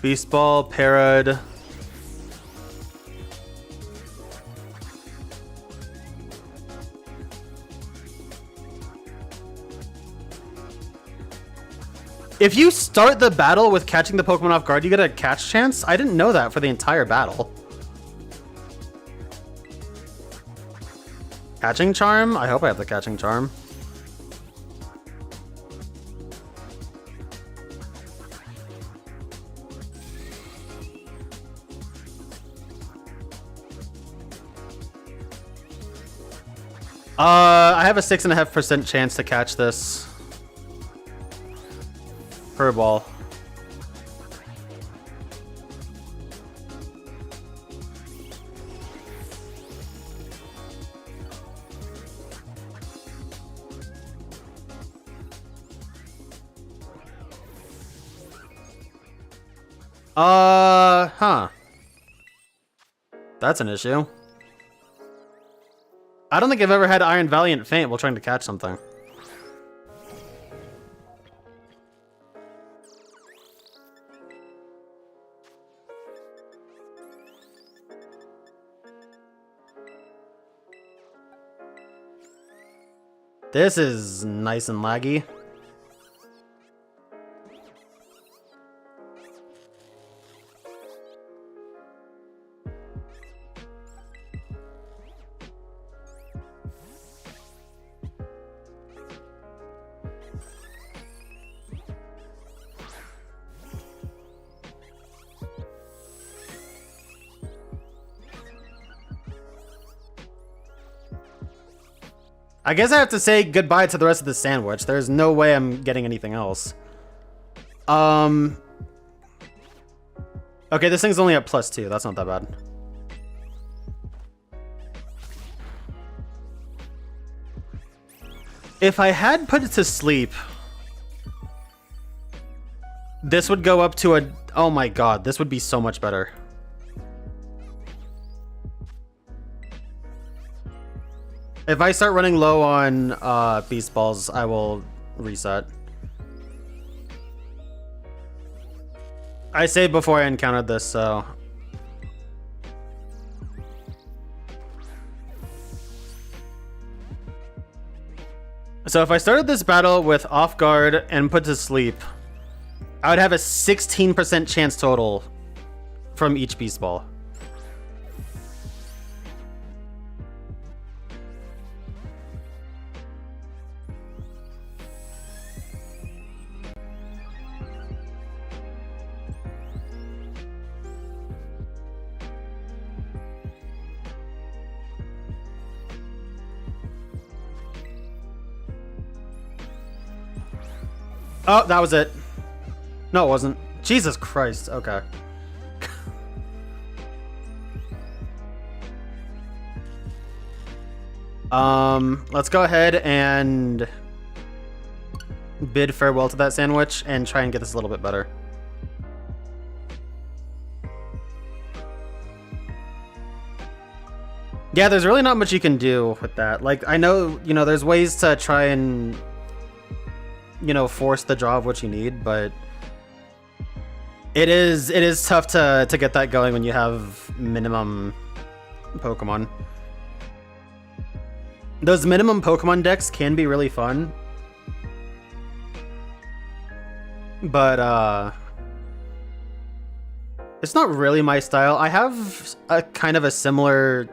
Beast Ball, Parrot. If you start the battle with catching the Pokemon off guard, you get a catch chance? I didn't know that for the entire battle. Catching Charm? I hope I have the Catching Charm. I have a 6.5% chance to catch this. Ball. Huh. That's an issue. I don't think I've ever had Iron Valiant faint while trying to catch something. This is nice and laggy. I guess I have to say goodbye to the rest of the sandwich. There's no way I'm getting anything else. Okay, this thing's only at +2. That's not that bad. If I had put it to sleep, this would go up to a... Oh my god, this would be so much better. If I start running low on Beast Balls, I will reset. I saved before I encountered this, so... So if I started this battle with Off Guard and put to sleep, I would have a 16% chance total from each Beast Ball. Oh, that was it. No, it wasn't. Jesus Christ. Okay. Let's go ahead and bid farewell to that sandwich and try and get this a little bit better. Yeah, there's really not much you can do with that. Like, I know, you know, there's ways to try and, you know, force the draw of what you need, but it is tough to get that going when you have minimum Pokemon. Those minimum Pokemon decks can be really fun, but it's not really my style. I have a kind of a similar,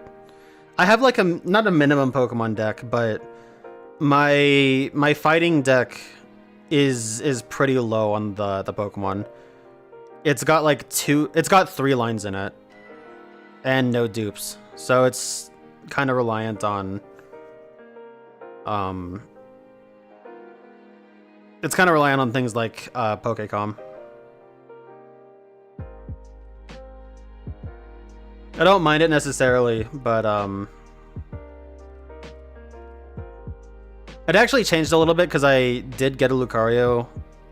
I have like a, not a minimum Pokemon deck, but my fighting deck is pretty low on the Pokemon. It's got like it's got 3 lines in it and no dupes, so it's kind of reliant on it's kind of reliant on things like Pokécom. I don't mind it necessarily, but it actually changed a little bit because I did get a Lucario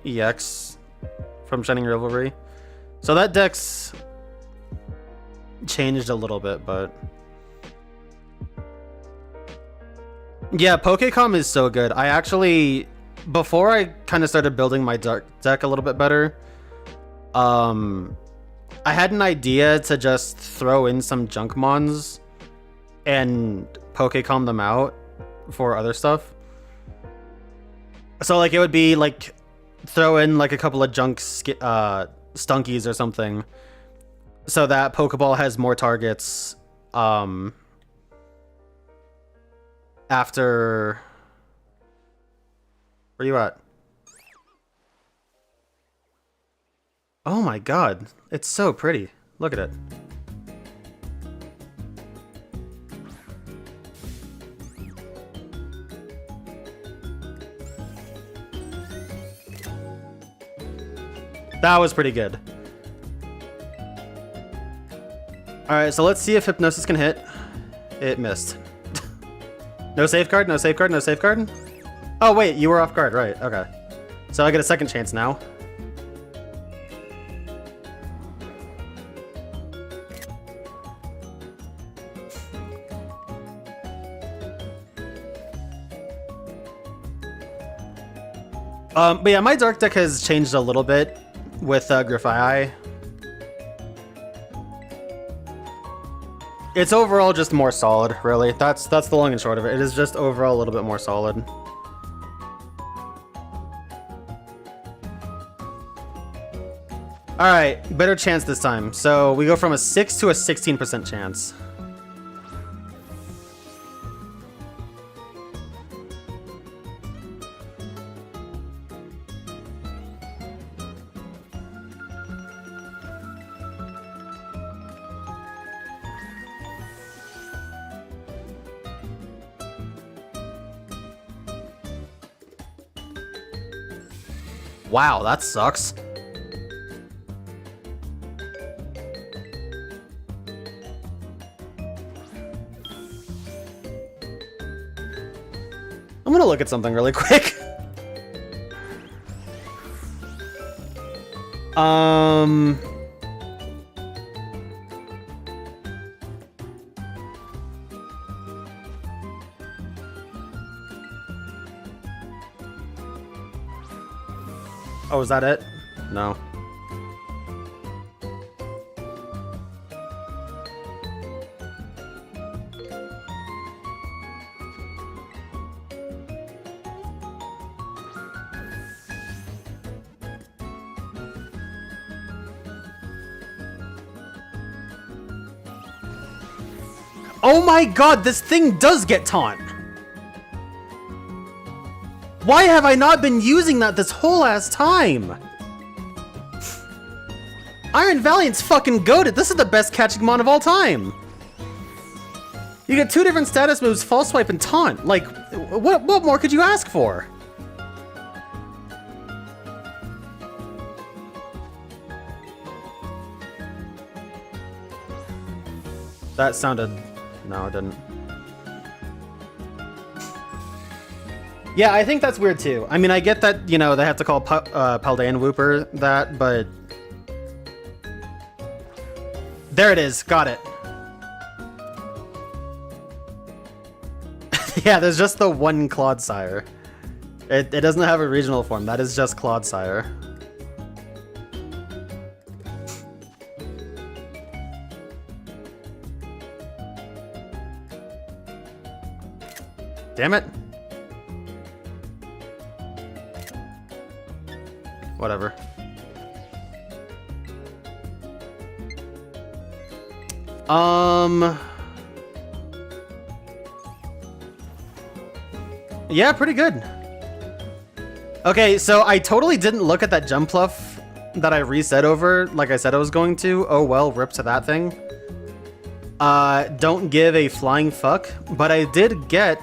EX from Shining Rivalry, so that deck's changed a little bit, but yeah, Pokécom is so good. I actually, before I kind of started building my deck a little bit better, I had an idea to just throw in some junk mons and Pokécom them out for other stuff. So like it would be like throw in like a couple of junk stunkies or something, so that Pokeball has more targets after. Where you at? Oh my god, it's so pretty. Look at it. That was pretty good. Alright, so let's see if Hypnosis can hit. It missed. No safeguard, no safeguard, no safeguard? Oh wait, you were off guard, right, okay. So I get a second chance now. But yeah, my dark deck has changed a little bit with Grifai. It's overall just more solid, really. That's the long and short of it. It is just overall a little bit more solid. Alright, better chance this time. So we go from a 6 to a 16% chance. Wow, that sucks. I'm gonna look at something really quick. Oh, is that it? No. Oh my god, this thing does get taunt! Why have I not been using that this whole ass time? Iron Valiant's fucking goated. This is the best catching mon of all time. You get 2 different status moves, False Swipe and Taunt. Like, what more could you ask for? That sounded... No, it didn't. Yeah, I think that's weird too. I mean, I get that, you know, they have to call Paldean Whooper that, but... There it is. Got it. Yeah, there's just the one Clodsire. It doesn't have a regional form. That is just Clodsire. Damn it. Whatever. Yeah, pretty good. Okay, so I totally didn't look at that Jumpluff that I reset over like I said I was going to. Oh well, rip to that thing. Don't give a flying fuck, but I did get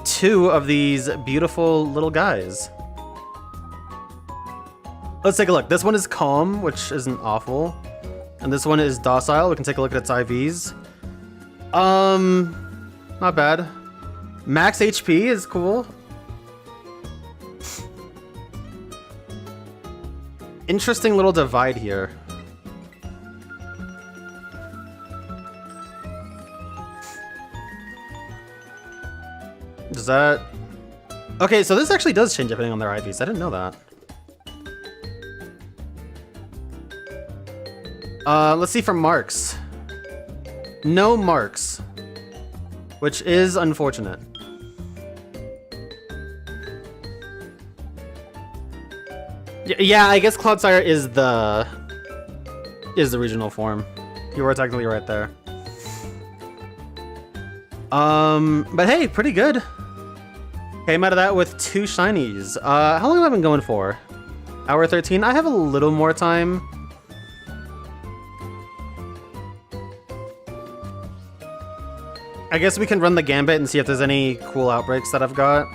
2 of these beautiful little guys. Let's take a look. This one is calm, which isn't awful. And this one is docile. We can take a look at its IVs. Not bad. Max HP is cool. Interesting little divide here. Does that... Okay, so this actually does change depending on their IVs. I didn't know that. Let's see for marks. No marks. Which is unfortunate. Yeah, I guess Clodsire is the regional form. You were technically right there. But hey, pretty good. Came out of that with 2 shinies. How long have I been going for? Hour 13? I have a little more time. I guess we can run the gambit and see if there's any cool outbreaks that I've got.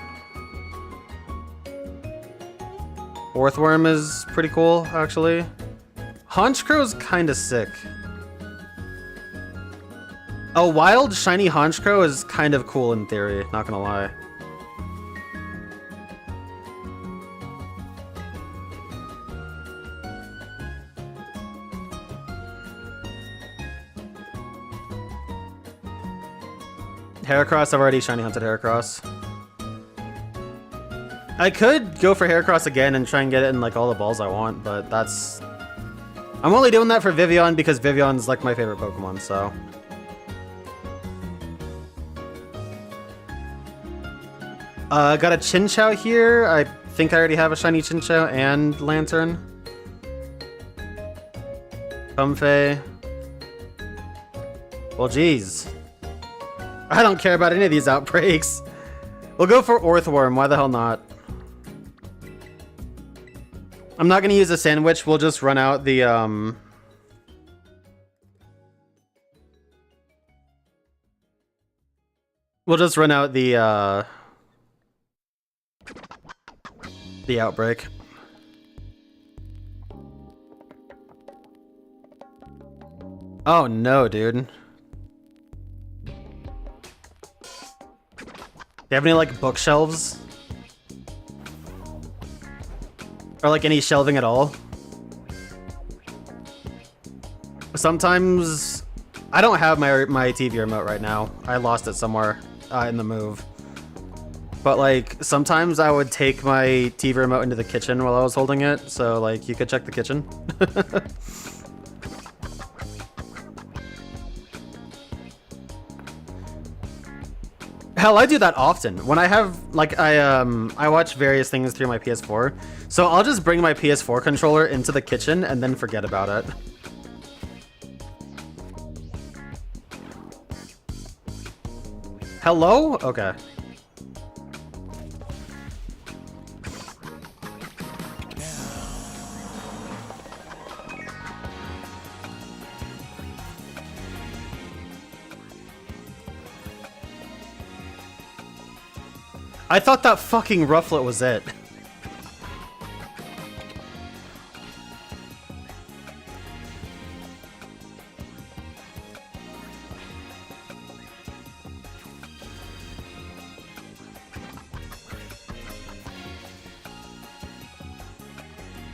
Orthworm is pretty cool, actually. Honchcrow's kinda sick. A wild shiny Honchcrow is kind of cool in theory, not gonna lie. Heracross, I've already shiny hunted Heracross. I could go for Heracross again and try and get it in like all the balls I want, but that's... I'm only doing that for Vivillon because Vivillon's like my favorite Pokemon, so... Got a Chinchou here. I think I already have a shiny Chinchou and Lantern. Comfey. Well, geez. I don't care about any of these outbreaks. We'll go for Orthworm. Why the hell not? I'm not gonna use a sandwich. We'll just run out the We'll just run out the outbreak. Oh no, dude. Do you have any, like, bookshelves? Or, like, any shelving at all? Sometimes... I don't have my TV remote right now. I lost it somewhere in the move. But, like, sometimes I would take my TV remote into the kitchen while I was holding it. So, like, you could check the kitchen. Hell, I do that often. When I have, like, I watch various things through my PS4. So I'll just bring my PS4 controller into the kitchen and then forget about it. Hello? Okay. I thought that fucking Rufflet was it.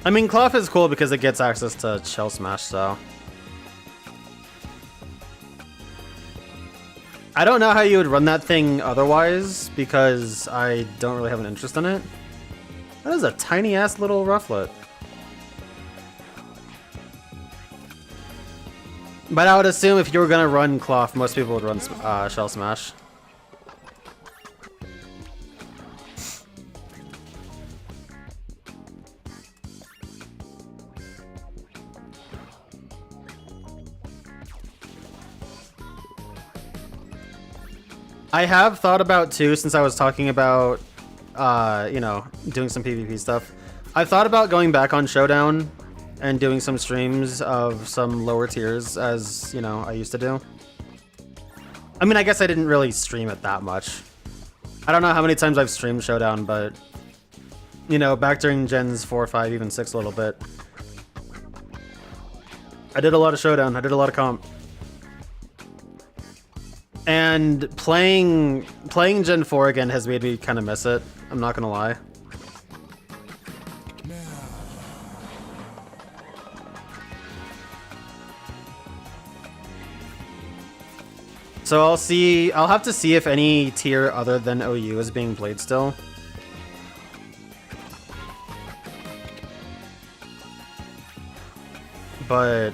I mean, Cloth is cool because it gets access to Shell Smash, so... I don't know how you would run that thing otherwise, because I don't really have an interest in it. That is a tiny-ass little Rufflet. But I would assume if you were gonna run Cloth, most people would run Shell Smash. I have thought about too, since I was talking about, you know, doing some PvP stuff. I've thought about going back on Showdown and doing some streams of some lower tiers, as, you know, I used to do. I mean, I guess I didn't really stream it that much. I don't know how many times I've streamed Showdown, but, you know, back during Gens 4, 5, even 6 a little bit. I did a lot of Showdown. I did a lot of comp. And playing Gen 4 again has made me kind of miss it. I'm not gonna lie. So I'll have to see if any tier other than OU is being played still. But,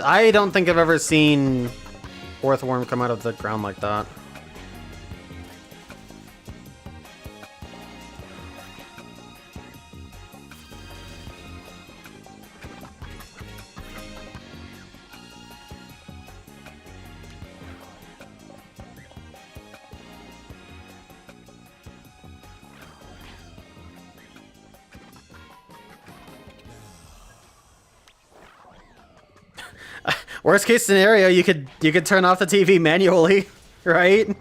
I don't think I've ever seen Orthworm come out of the ground like that. Worst case scenario, you could turn off the TV manually, right?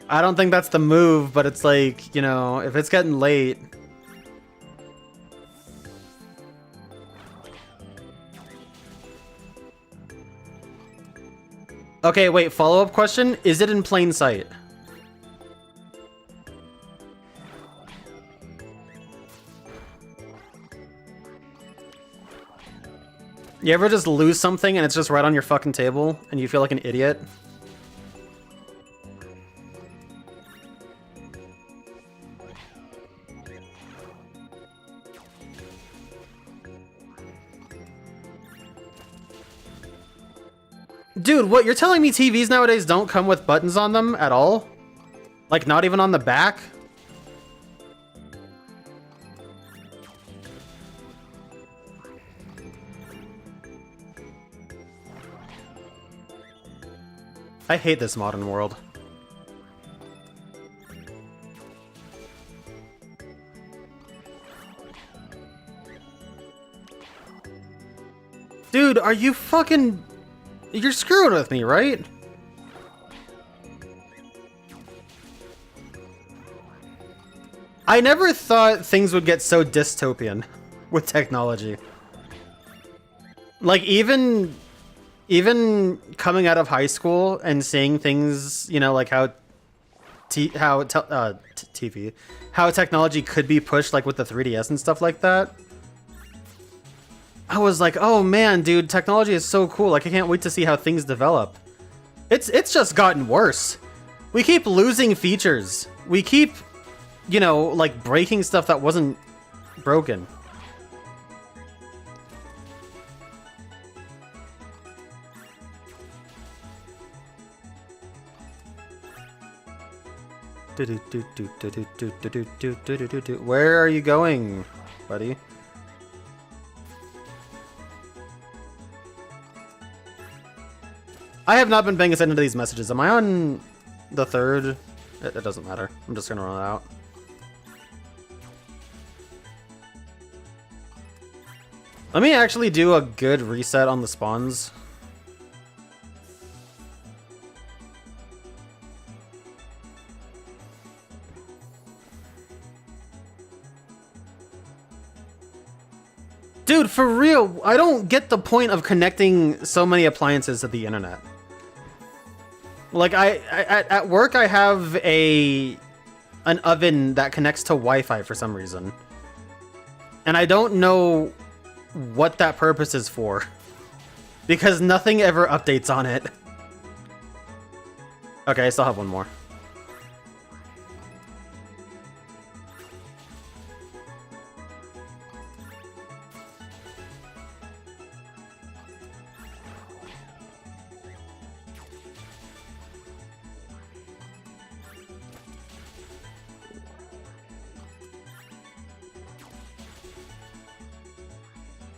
I don't think that's the move, but it's like, you know, if it's getting late. Okay, wait, follow-up question. Is it in plain sight? You ever just lose something and it's just right on your fucking table and you feel like an idiot? Dude, what? You're telling me TVs nowadays don't come with buttons on them at all? Like, not even on the back? I hate this modern world. Dude, are you fucking... You're screwing with me, right? I never thought things would get so dystopian with technology. Like, even coming out of high school and seeing things, you know, like how technology could be pushed, like with the 3DS and stuff like that. I was like, oh man, dude, technology is so cool. Like, I can't wait to see how things develop. It's just gotten worse. We keep losing features. We keep, you know, like breaking stuff that wasn't broken. Where are you going, buddy? I have not been paying attention to these messages. Am I on the third? It doesn't matter. I'm just gonna run it out. Let me actually do a good reset on the spawns. Dude, for real, I don't get the point of connecting so many appliances to the internet. Like at work I have an oven that connects to Wi-Fi for some reason. And I don't know what that purpose is for. Because nothing ever updates on it. Okay, I still have one more.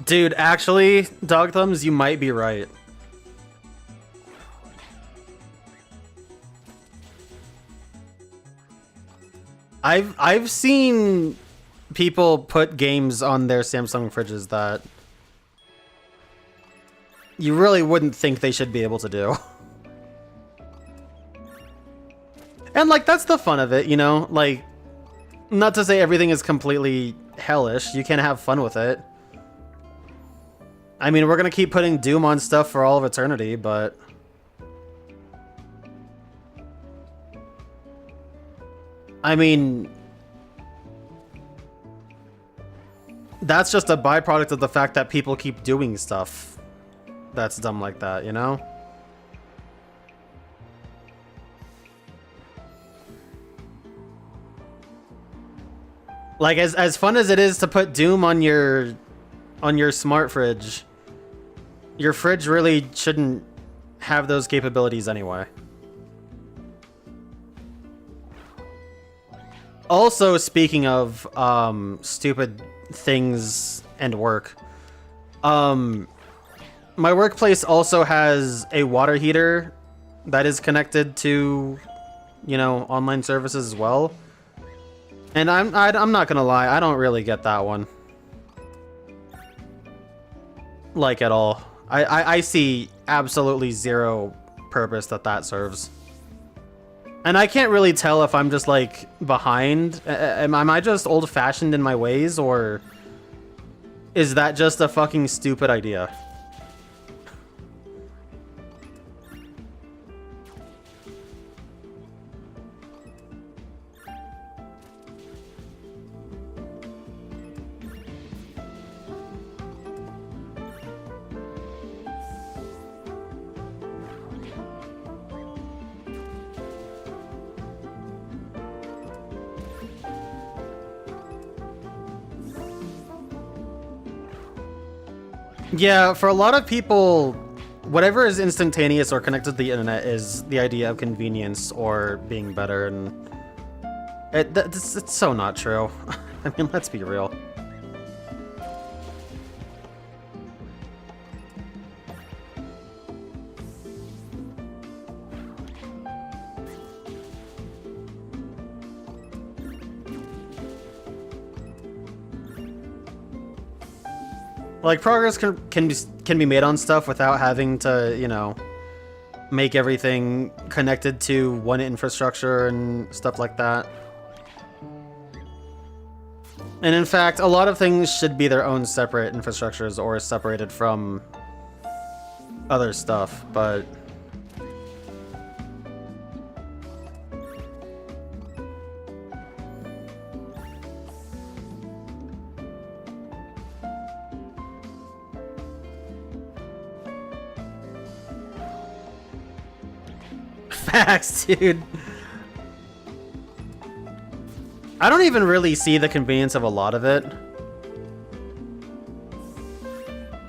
Dude, actually, Dog Thumbs, you might be right. I've seen people put games on their Samsung fridges that you really wouldn't think they should be able to do. And like, that's the fun of it, you know? Like, not to say everything is completely hellish, you can have fun with it. I mean, we're gonna keep putting Doom on stuff for all of eternity, but... I mean... That's just a byproduct of the fact that people keep doing stuff that's dumb like that, you know? Like, as fun as it is to put Doom on your smart fridge, your fridge really shouldn't have those capabilities anyway. Also, speaking of stupid things and work, my workplace also has a water heater that is connected to, you know, online services as well. And I'm not gonna lie, I don't really get that one. Like, at all. I see absolutely zero purpose that serves. And I can't really tell if I'm just, like, behind. Am I just old-fashioned in my ways, or is that just a fucking stupid idea? Yeah, for a lot of people, whatever is instantaneous or connected to the internet is the idea of convenience or being better, and it's so not true. I mean, let's be real. Like, progress can be made on stuff without having to, you know, make everything connected to one infrastructure and stuff like that. And in fact, a lot of things should be their own separate infrastructures or separated from other stuff, but... Facts, dude. I don't even really see the convenience of a lot of it.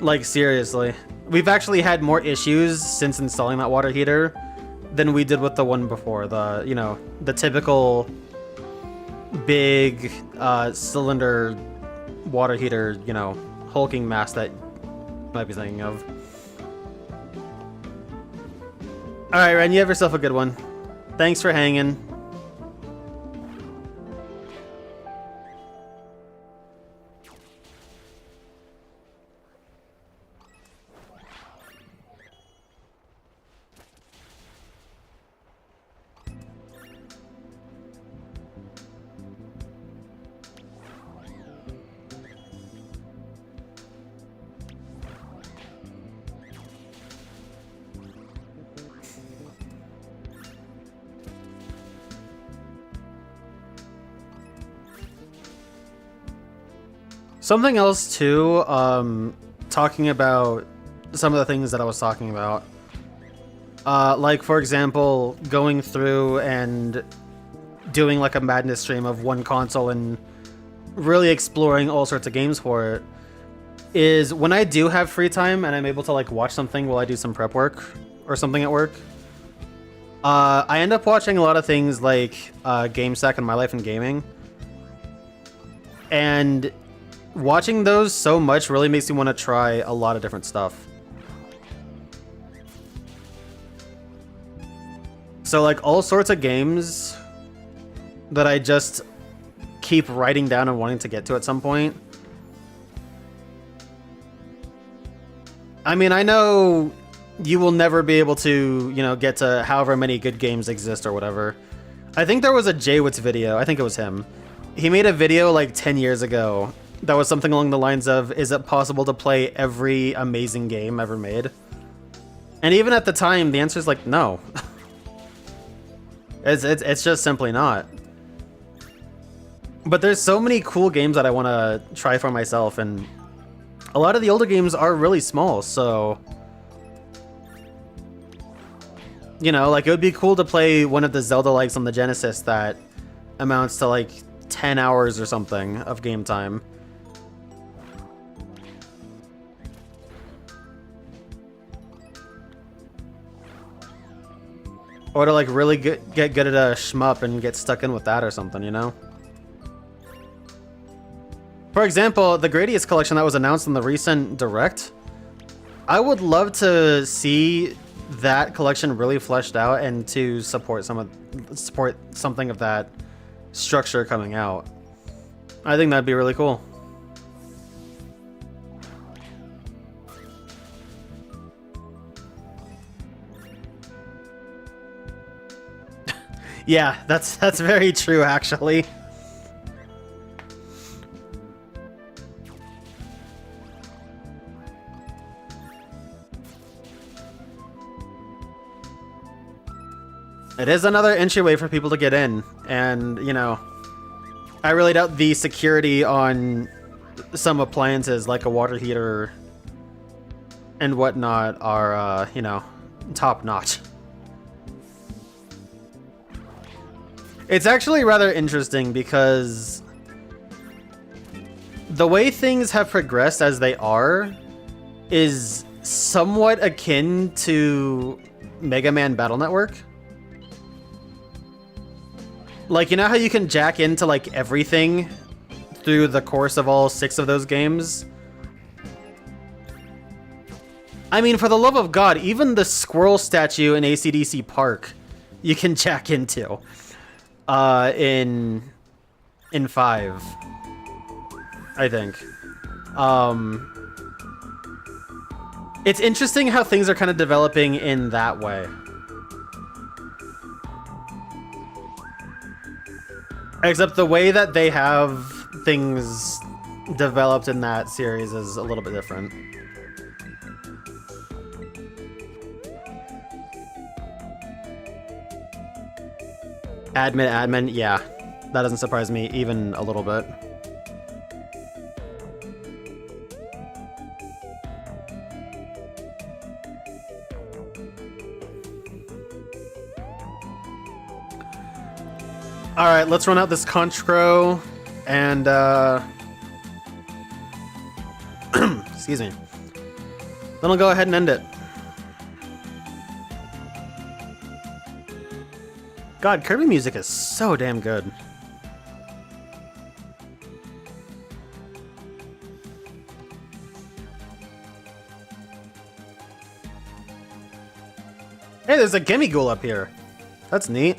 Like, seriously. We've actually had more issues since installing that water heater than we did with the one before. The, you know, the typical big cylinder water heater, you know, hulking mass that you might be thinking of. Alright, Ren, you have yourself a good one. Thanks for hanging. Something else too, talking about some of the things that I was talking about. Like, for example, going through and doing like a madness stream of one console and really exploring all sorts of games for it, is when I do have free time and I'm able to like watch something while I do some prep work or something at work, I end up watching a lot of things like GameStack and My Life in Gaming. And watching those so much really makes me want to try a lot of different stuff. So like all sorts of games that I just keep writing down and wanting to get to at some point. I mean, I know you will never be able to, you know, get to however many good games exist or whatever. I think there was a Jaywitz video. I think it was him. He made a video like 10 years ago that was something along the lines of, is it possible to play every amazing game ever made? And even at the time, the answer is like, no. It's just simply not. But there's so many cool games that I want to try for myself, and a lot of the older games are really small, so... You know, like, it would be cool to play one of the Zelda-likes on the Genesis that amounts to, like, 10 hours or something of game time. Or to, like, really get good at a shmup and get stuck in with that or something, you know? For example, the Gradius collection that was announced in the recent Direct, I would love to see that collection really fleshed out and to support something of that structure coming out. I think that'd be really cool. Yeah, that's very true, actually. It is another entryway for people to get in, and, you know, I really doubt the security on some appliances like a water heater and whatnot are, you know, top-notch. It's actually rather interesting because the way things have progressed as they are is somewhat akin to Mega Man Battle Network. Like, you know how you can jack into, like, everything through the course of all 6 of those games? I mean, for the love of God, even the squirrel statue in AC/DC Park you can jack into. In 5, I think. It's interesting how things are kind of developing in that way. Except the way that they have things developed in that series is a little bit different. Admin, yeah. That doesn't surprise me even a little bit. Alright, let's run out this Conchcrow and, excuse me. Then I'll go ahead and end it. God, Kirby music is so damn good. Hey, there's a Gimmighoul up here. That's neat.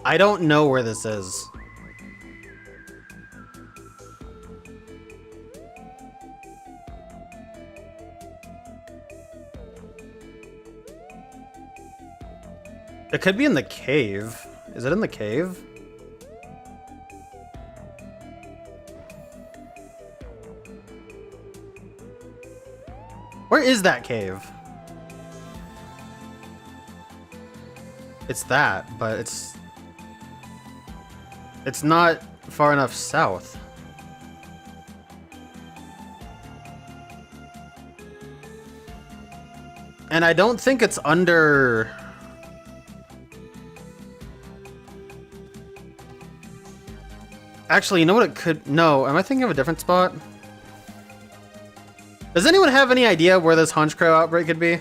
I don't know where this is. It could be in the cave. Is it in the cave? Where is that cave? It's that, but it's not far enough south. And I don't think it's under... Actually, you know what it could... No, am I thinking of a different spot? Does anyone have any idea where this Honchkrow outbreak could be?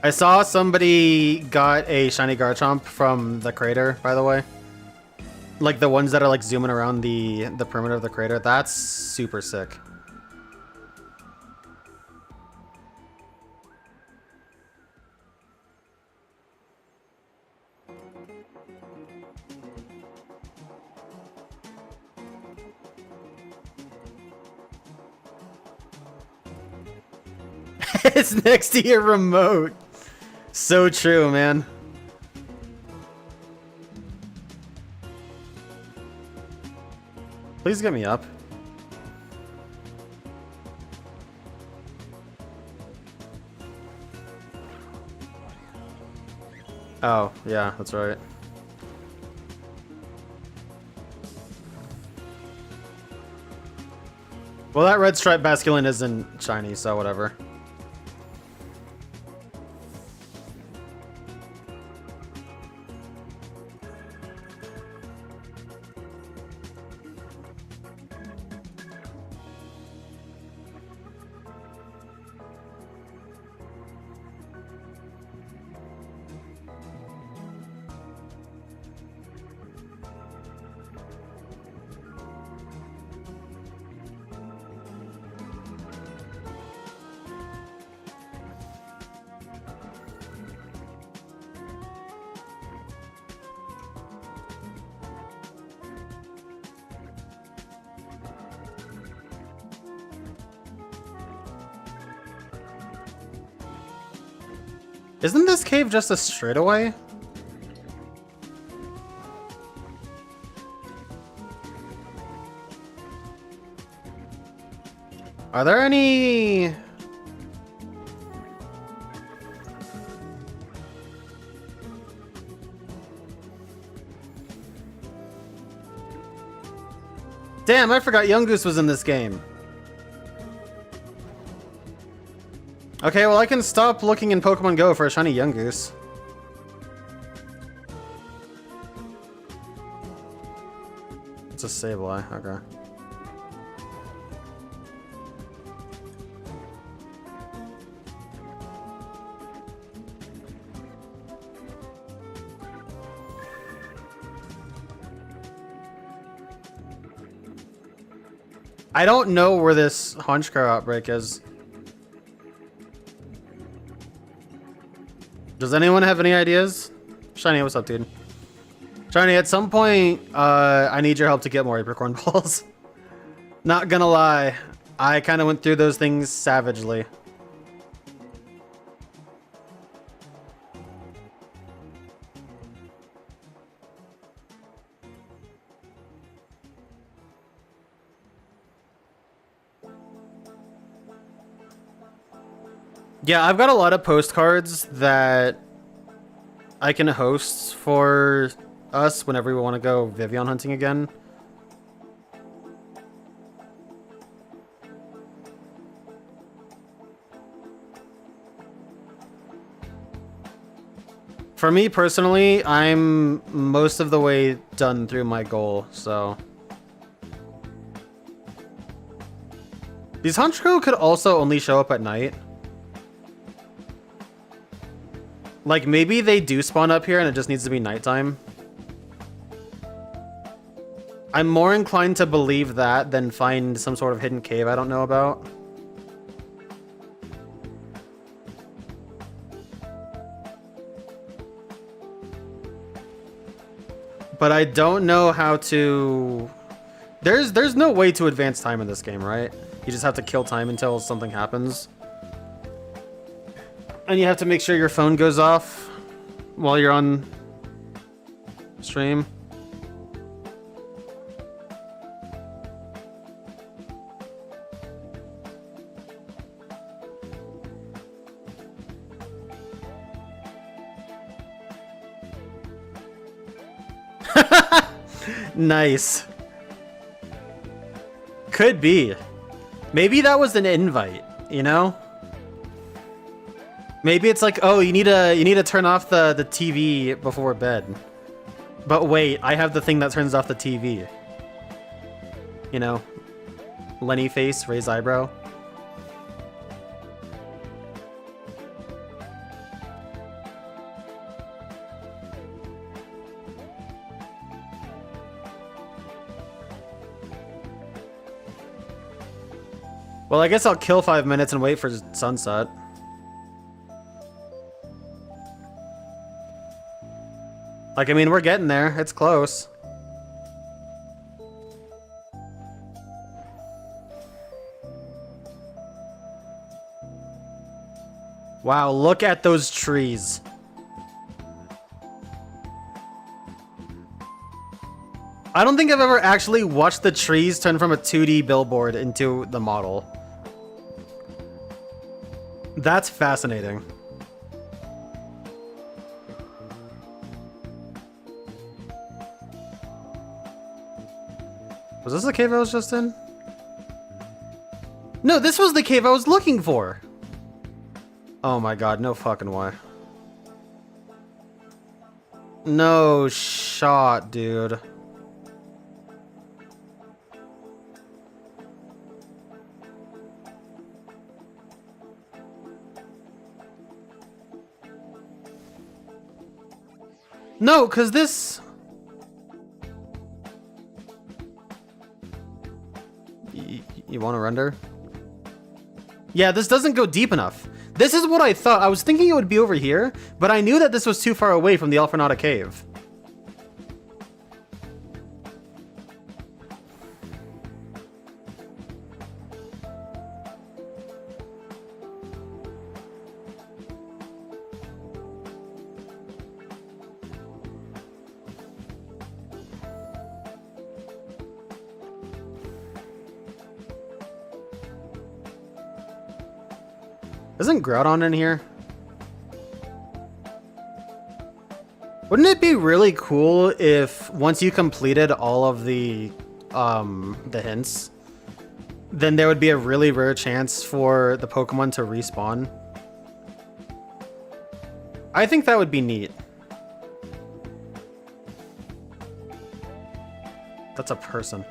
I saw somebody got a shiny Garchomp from the crater, by the way. Like the ones that are like zooming around the perimeter of the crater. That's super sick. It's next to your remote. So true, man. Please get me up. Oh, yeah, that's right. Well, that red stripe basculin isn't shiny, so whatever. Isn't this cave just a straightaway? Are there any... Damn, I forgot Yungoos was in this game. Okay, well I can stop looking in Pokemon Go for a shiny Yungoos. It's a Sableye, okay. I don't know where this Honchkrow outbreak is. Does anyone have any ideas? Shiny, what's up, dude? Shiny, at some point, I need your help to get more apricorn balls. Not gonna lie, I kind of went through those things savagely. Yeah, I've got a lot of postcards that I can host for us whenever we want to go Vivillon hunting again. For me personally, I'm most of the way done through my goal, so... These Honchkrow could also only show up at night. Like, maybe they do spawn up here and it just needs to be nighttime. I'm more inclined to believe that than find some sort of hidden cave I don't know about. But I don't know how to There's no way to advance time in this game, right? You just have to kill time until something happens. And you have to make sure your phone goes off while you're on stream. Nice. Could be. Maybe that was an invite, you know? Maybe it's like, oh, you need to turn off the TV before bed. But wait, I have the thing that turns off the TV. You know? Lenny face, raise eyebrow. Well, I guess I'll kill 5 minutes and wait for sunset. Like, I mean, we're getting there. It's close. Wow, look at those trees. I don't think I've ever actually watched the trees turn from a 2D billboard into the model. That's fascinating. Was this the cave I was just in? No, this was the cave I was looking for. Oh my god, no fucking way. No shot, dude. No, because this... You want to render? Yeah, this doesn't go deep enough. This is what I thought. I was thinking it would be over here, but I knew that this was too far away from the Alphanauta cave. Isn't Groudon in here? Wouldn't it be really cool if once you completed all of the hints, then there would be a really rare chance for the Pokemon to respawn? I think that would be neat. That's a person.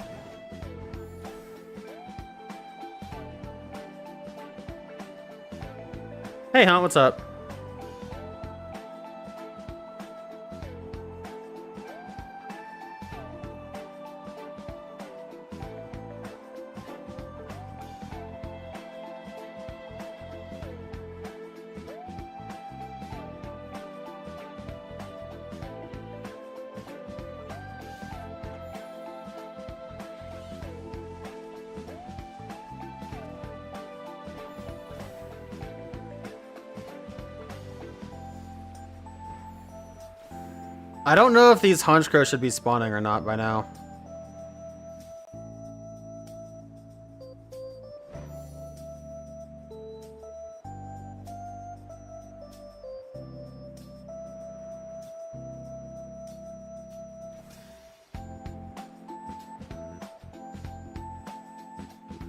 Hey, Hunt, what's up? I don't know if these Honchkrow should be spawning or not by now.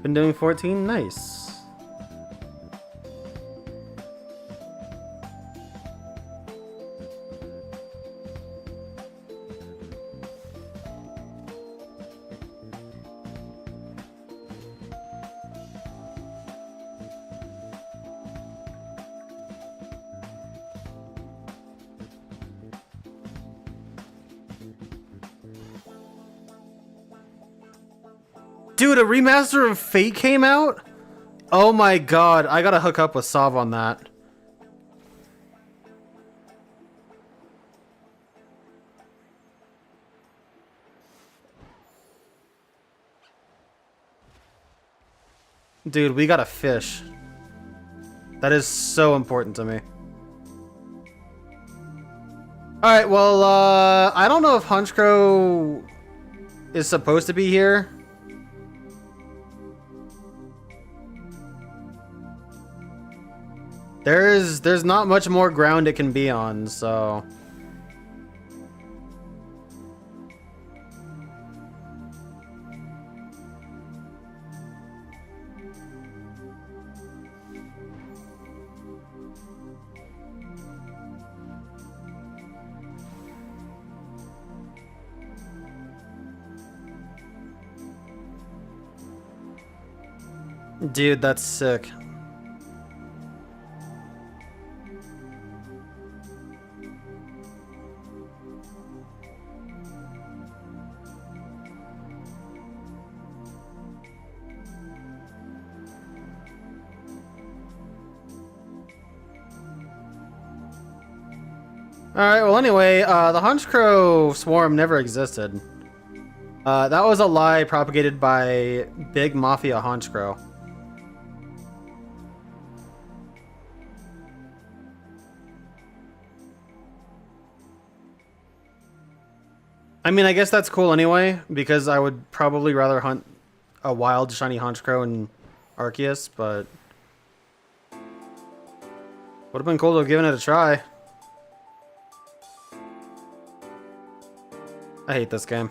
Been doing 14? Nice. Dude, a remaster of Fate came out? Oh my god, I gotta hook up with Sav on that. Dude, we got a fish. That is so important to me. Alright, well, I don't know if Honchkrow is supposed to be here. There's not much more ground it can be on, so... Dude, that's sick. Alright, well anyway, the Honchkrow swarm never existed. That was a lie propagated by Big Mafia Honchkrow. I mean, I guess that's cool anyway, because I would probably rather hunt a wild shiny Honchkrow in Arceus, but... would have been cool to have given it a try. I hate this game.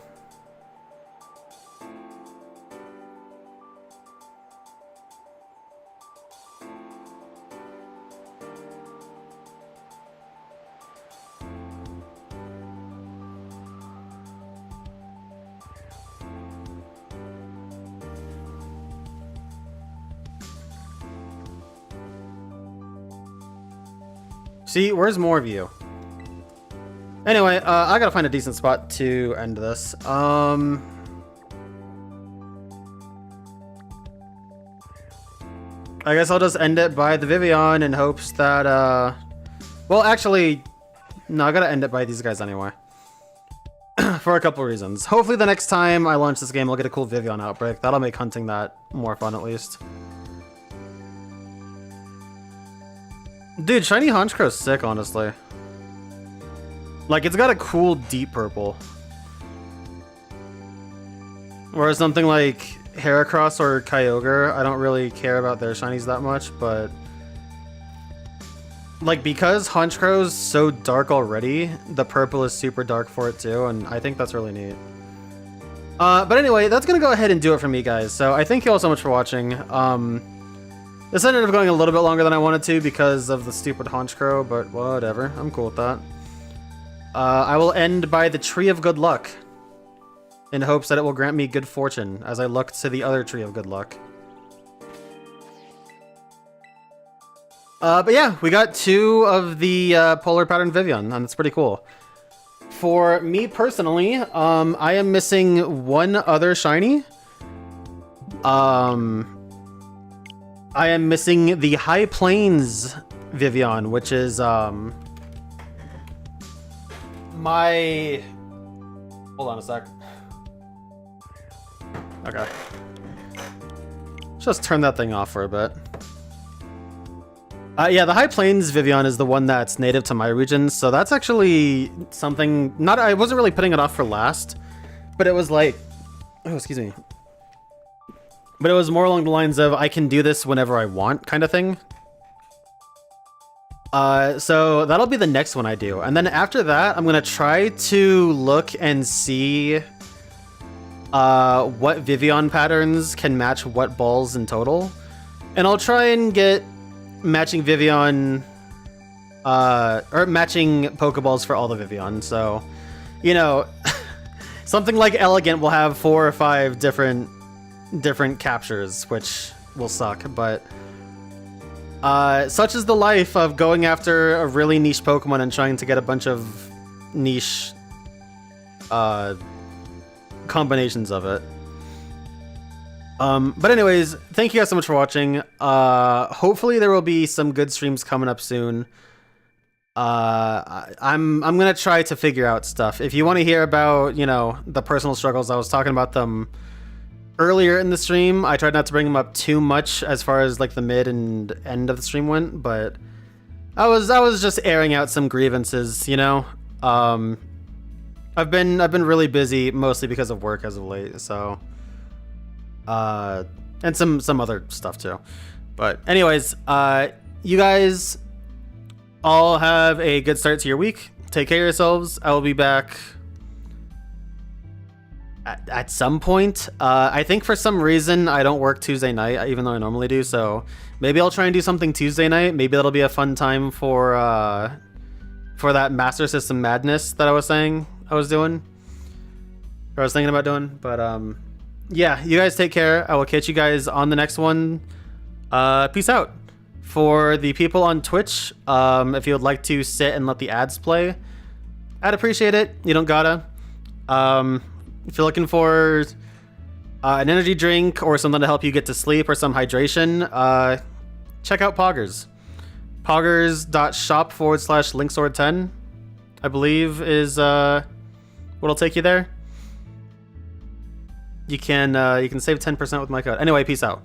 See, where's more of you? Anyway, I gotta find a decent spot to end this. I guess I'll just end it by the Vivillon in hopes that, well, actually, no, I gotta end it by these guys anyway. For a couple reasons. Hopefully the next time I launch this game, I'll get a cool Vivillon outbreak. That'll make hunting that more fun, at least. Dude, shiny Honchkrow's sick, honestly. Like, it's got a cool deep purple. Whereas something like Heracross or Kyogre, I don't really care about their shinies that much, but... like, because Honchkrow's so dark already, the purple is super dark for it too, and I think that's really neat. But anyway, that's gonna go ahead and do it for me, guys. So I thank you all so much for watching. This ended up going a little bit longer than I wanted to because of the stupid Honchkrow, but whatever. I'm cool with that. I will end by the Tree of Good Luck in hopes that it will grant me good fortune as I look to the other Tree of Good Luck. But yeah, we got 2 of the polar pattern Vivillon, and that's pretty cool. For me personally, I am missing 1 other shiny. I am missing the High Plains Vivillon, which is my... hold on a sec. Okay. Just turn that thing off for a bit. Yeah, the High Plains Vivillon is the one that's native to my region, so that's actually something... I wasn't really putting it off for last, but it was like... oh, excuse me. But it was more along the lines of, I can do this whenever I want, kind of thing. So that'll be the next one I do. And then after that, I'm gonna try to look and see what Vivillon patterns can match what balls in total. And I'll try and get matching Vivillon, or matching Pokeballs for all the Vivillon. So, you know, something like Elegant will have 4 or 5 different captures, which will suck, but such is the life of going after a really niche Pokemon and trying to get a bunch of niche combinations of it. But anyways, thank you guys so much for watching. Hopefully there will be some good streams coming up soon. I'm gonna try to figure out stuff. If you want to hear about, you know, the personal struggles, I was talking about them earlier in the stream. I tried not to bring them up too much as far as like the mid and end of the stream went, but I was just airing out some grievances, you know. I've been really busy, mostly because of work as of late, so and some other stuff too. But anyways, you guys all have a good start to your week. Take care of yourselves. I will be back at some point. I think for some reason I don't work Tuesday night, even though I normally do. So maybe I'll try and do something Tuesday night. Maybe that'll be a fun time for that Master System Madness that I was saying I was doing, or I was thinking about doing. But yeah, you guys take care. I will catch you guys on the next one. Peace out. For the people on Twitch, if you would like to sit and let the ads play, I'd appreciate it. You don't gotta. If you're looking for an energy drink or something to help you get to sleep or some hydration, check out Poggers. Poggers.shop/Linksword10, I believe, is what'll take you there. You can save 10% with my code. Anyway, peace out.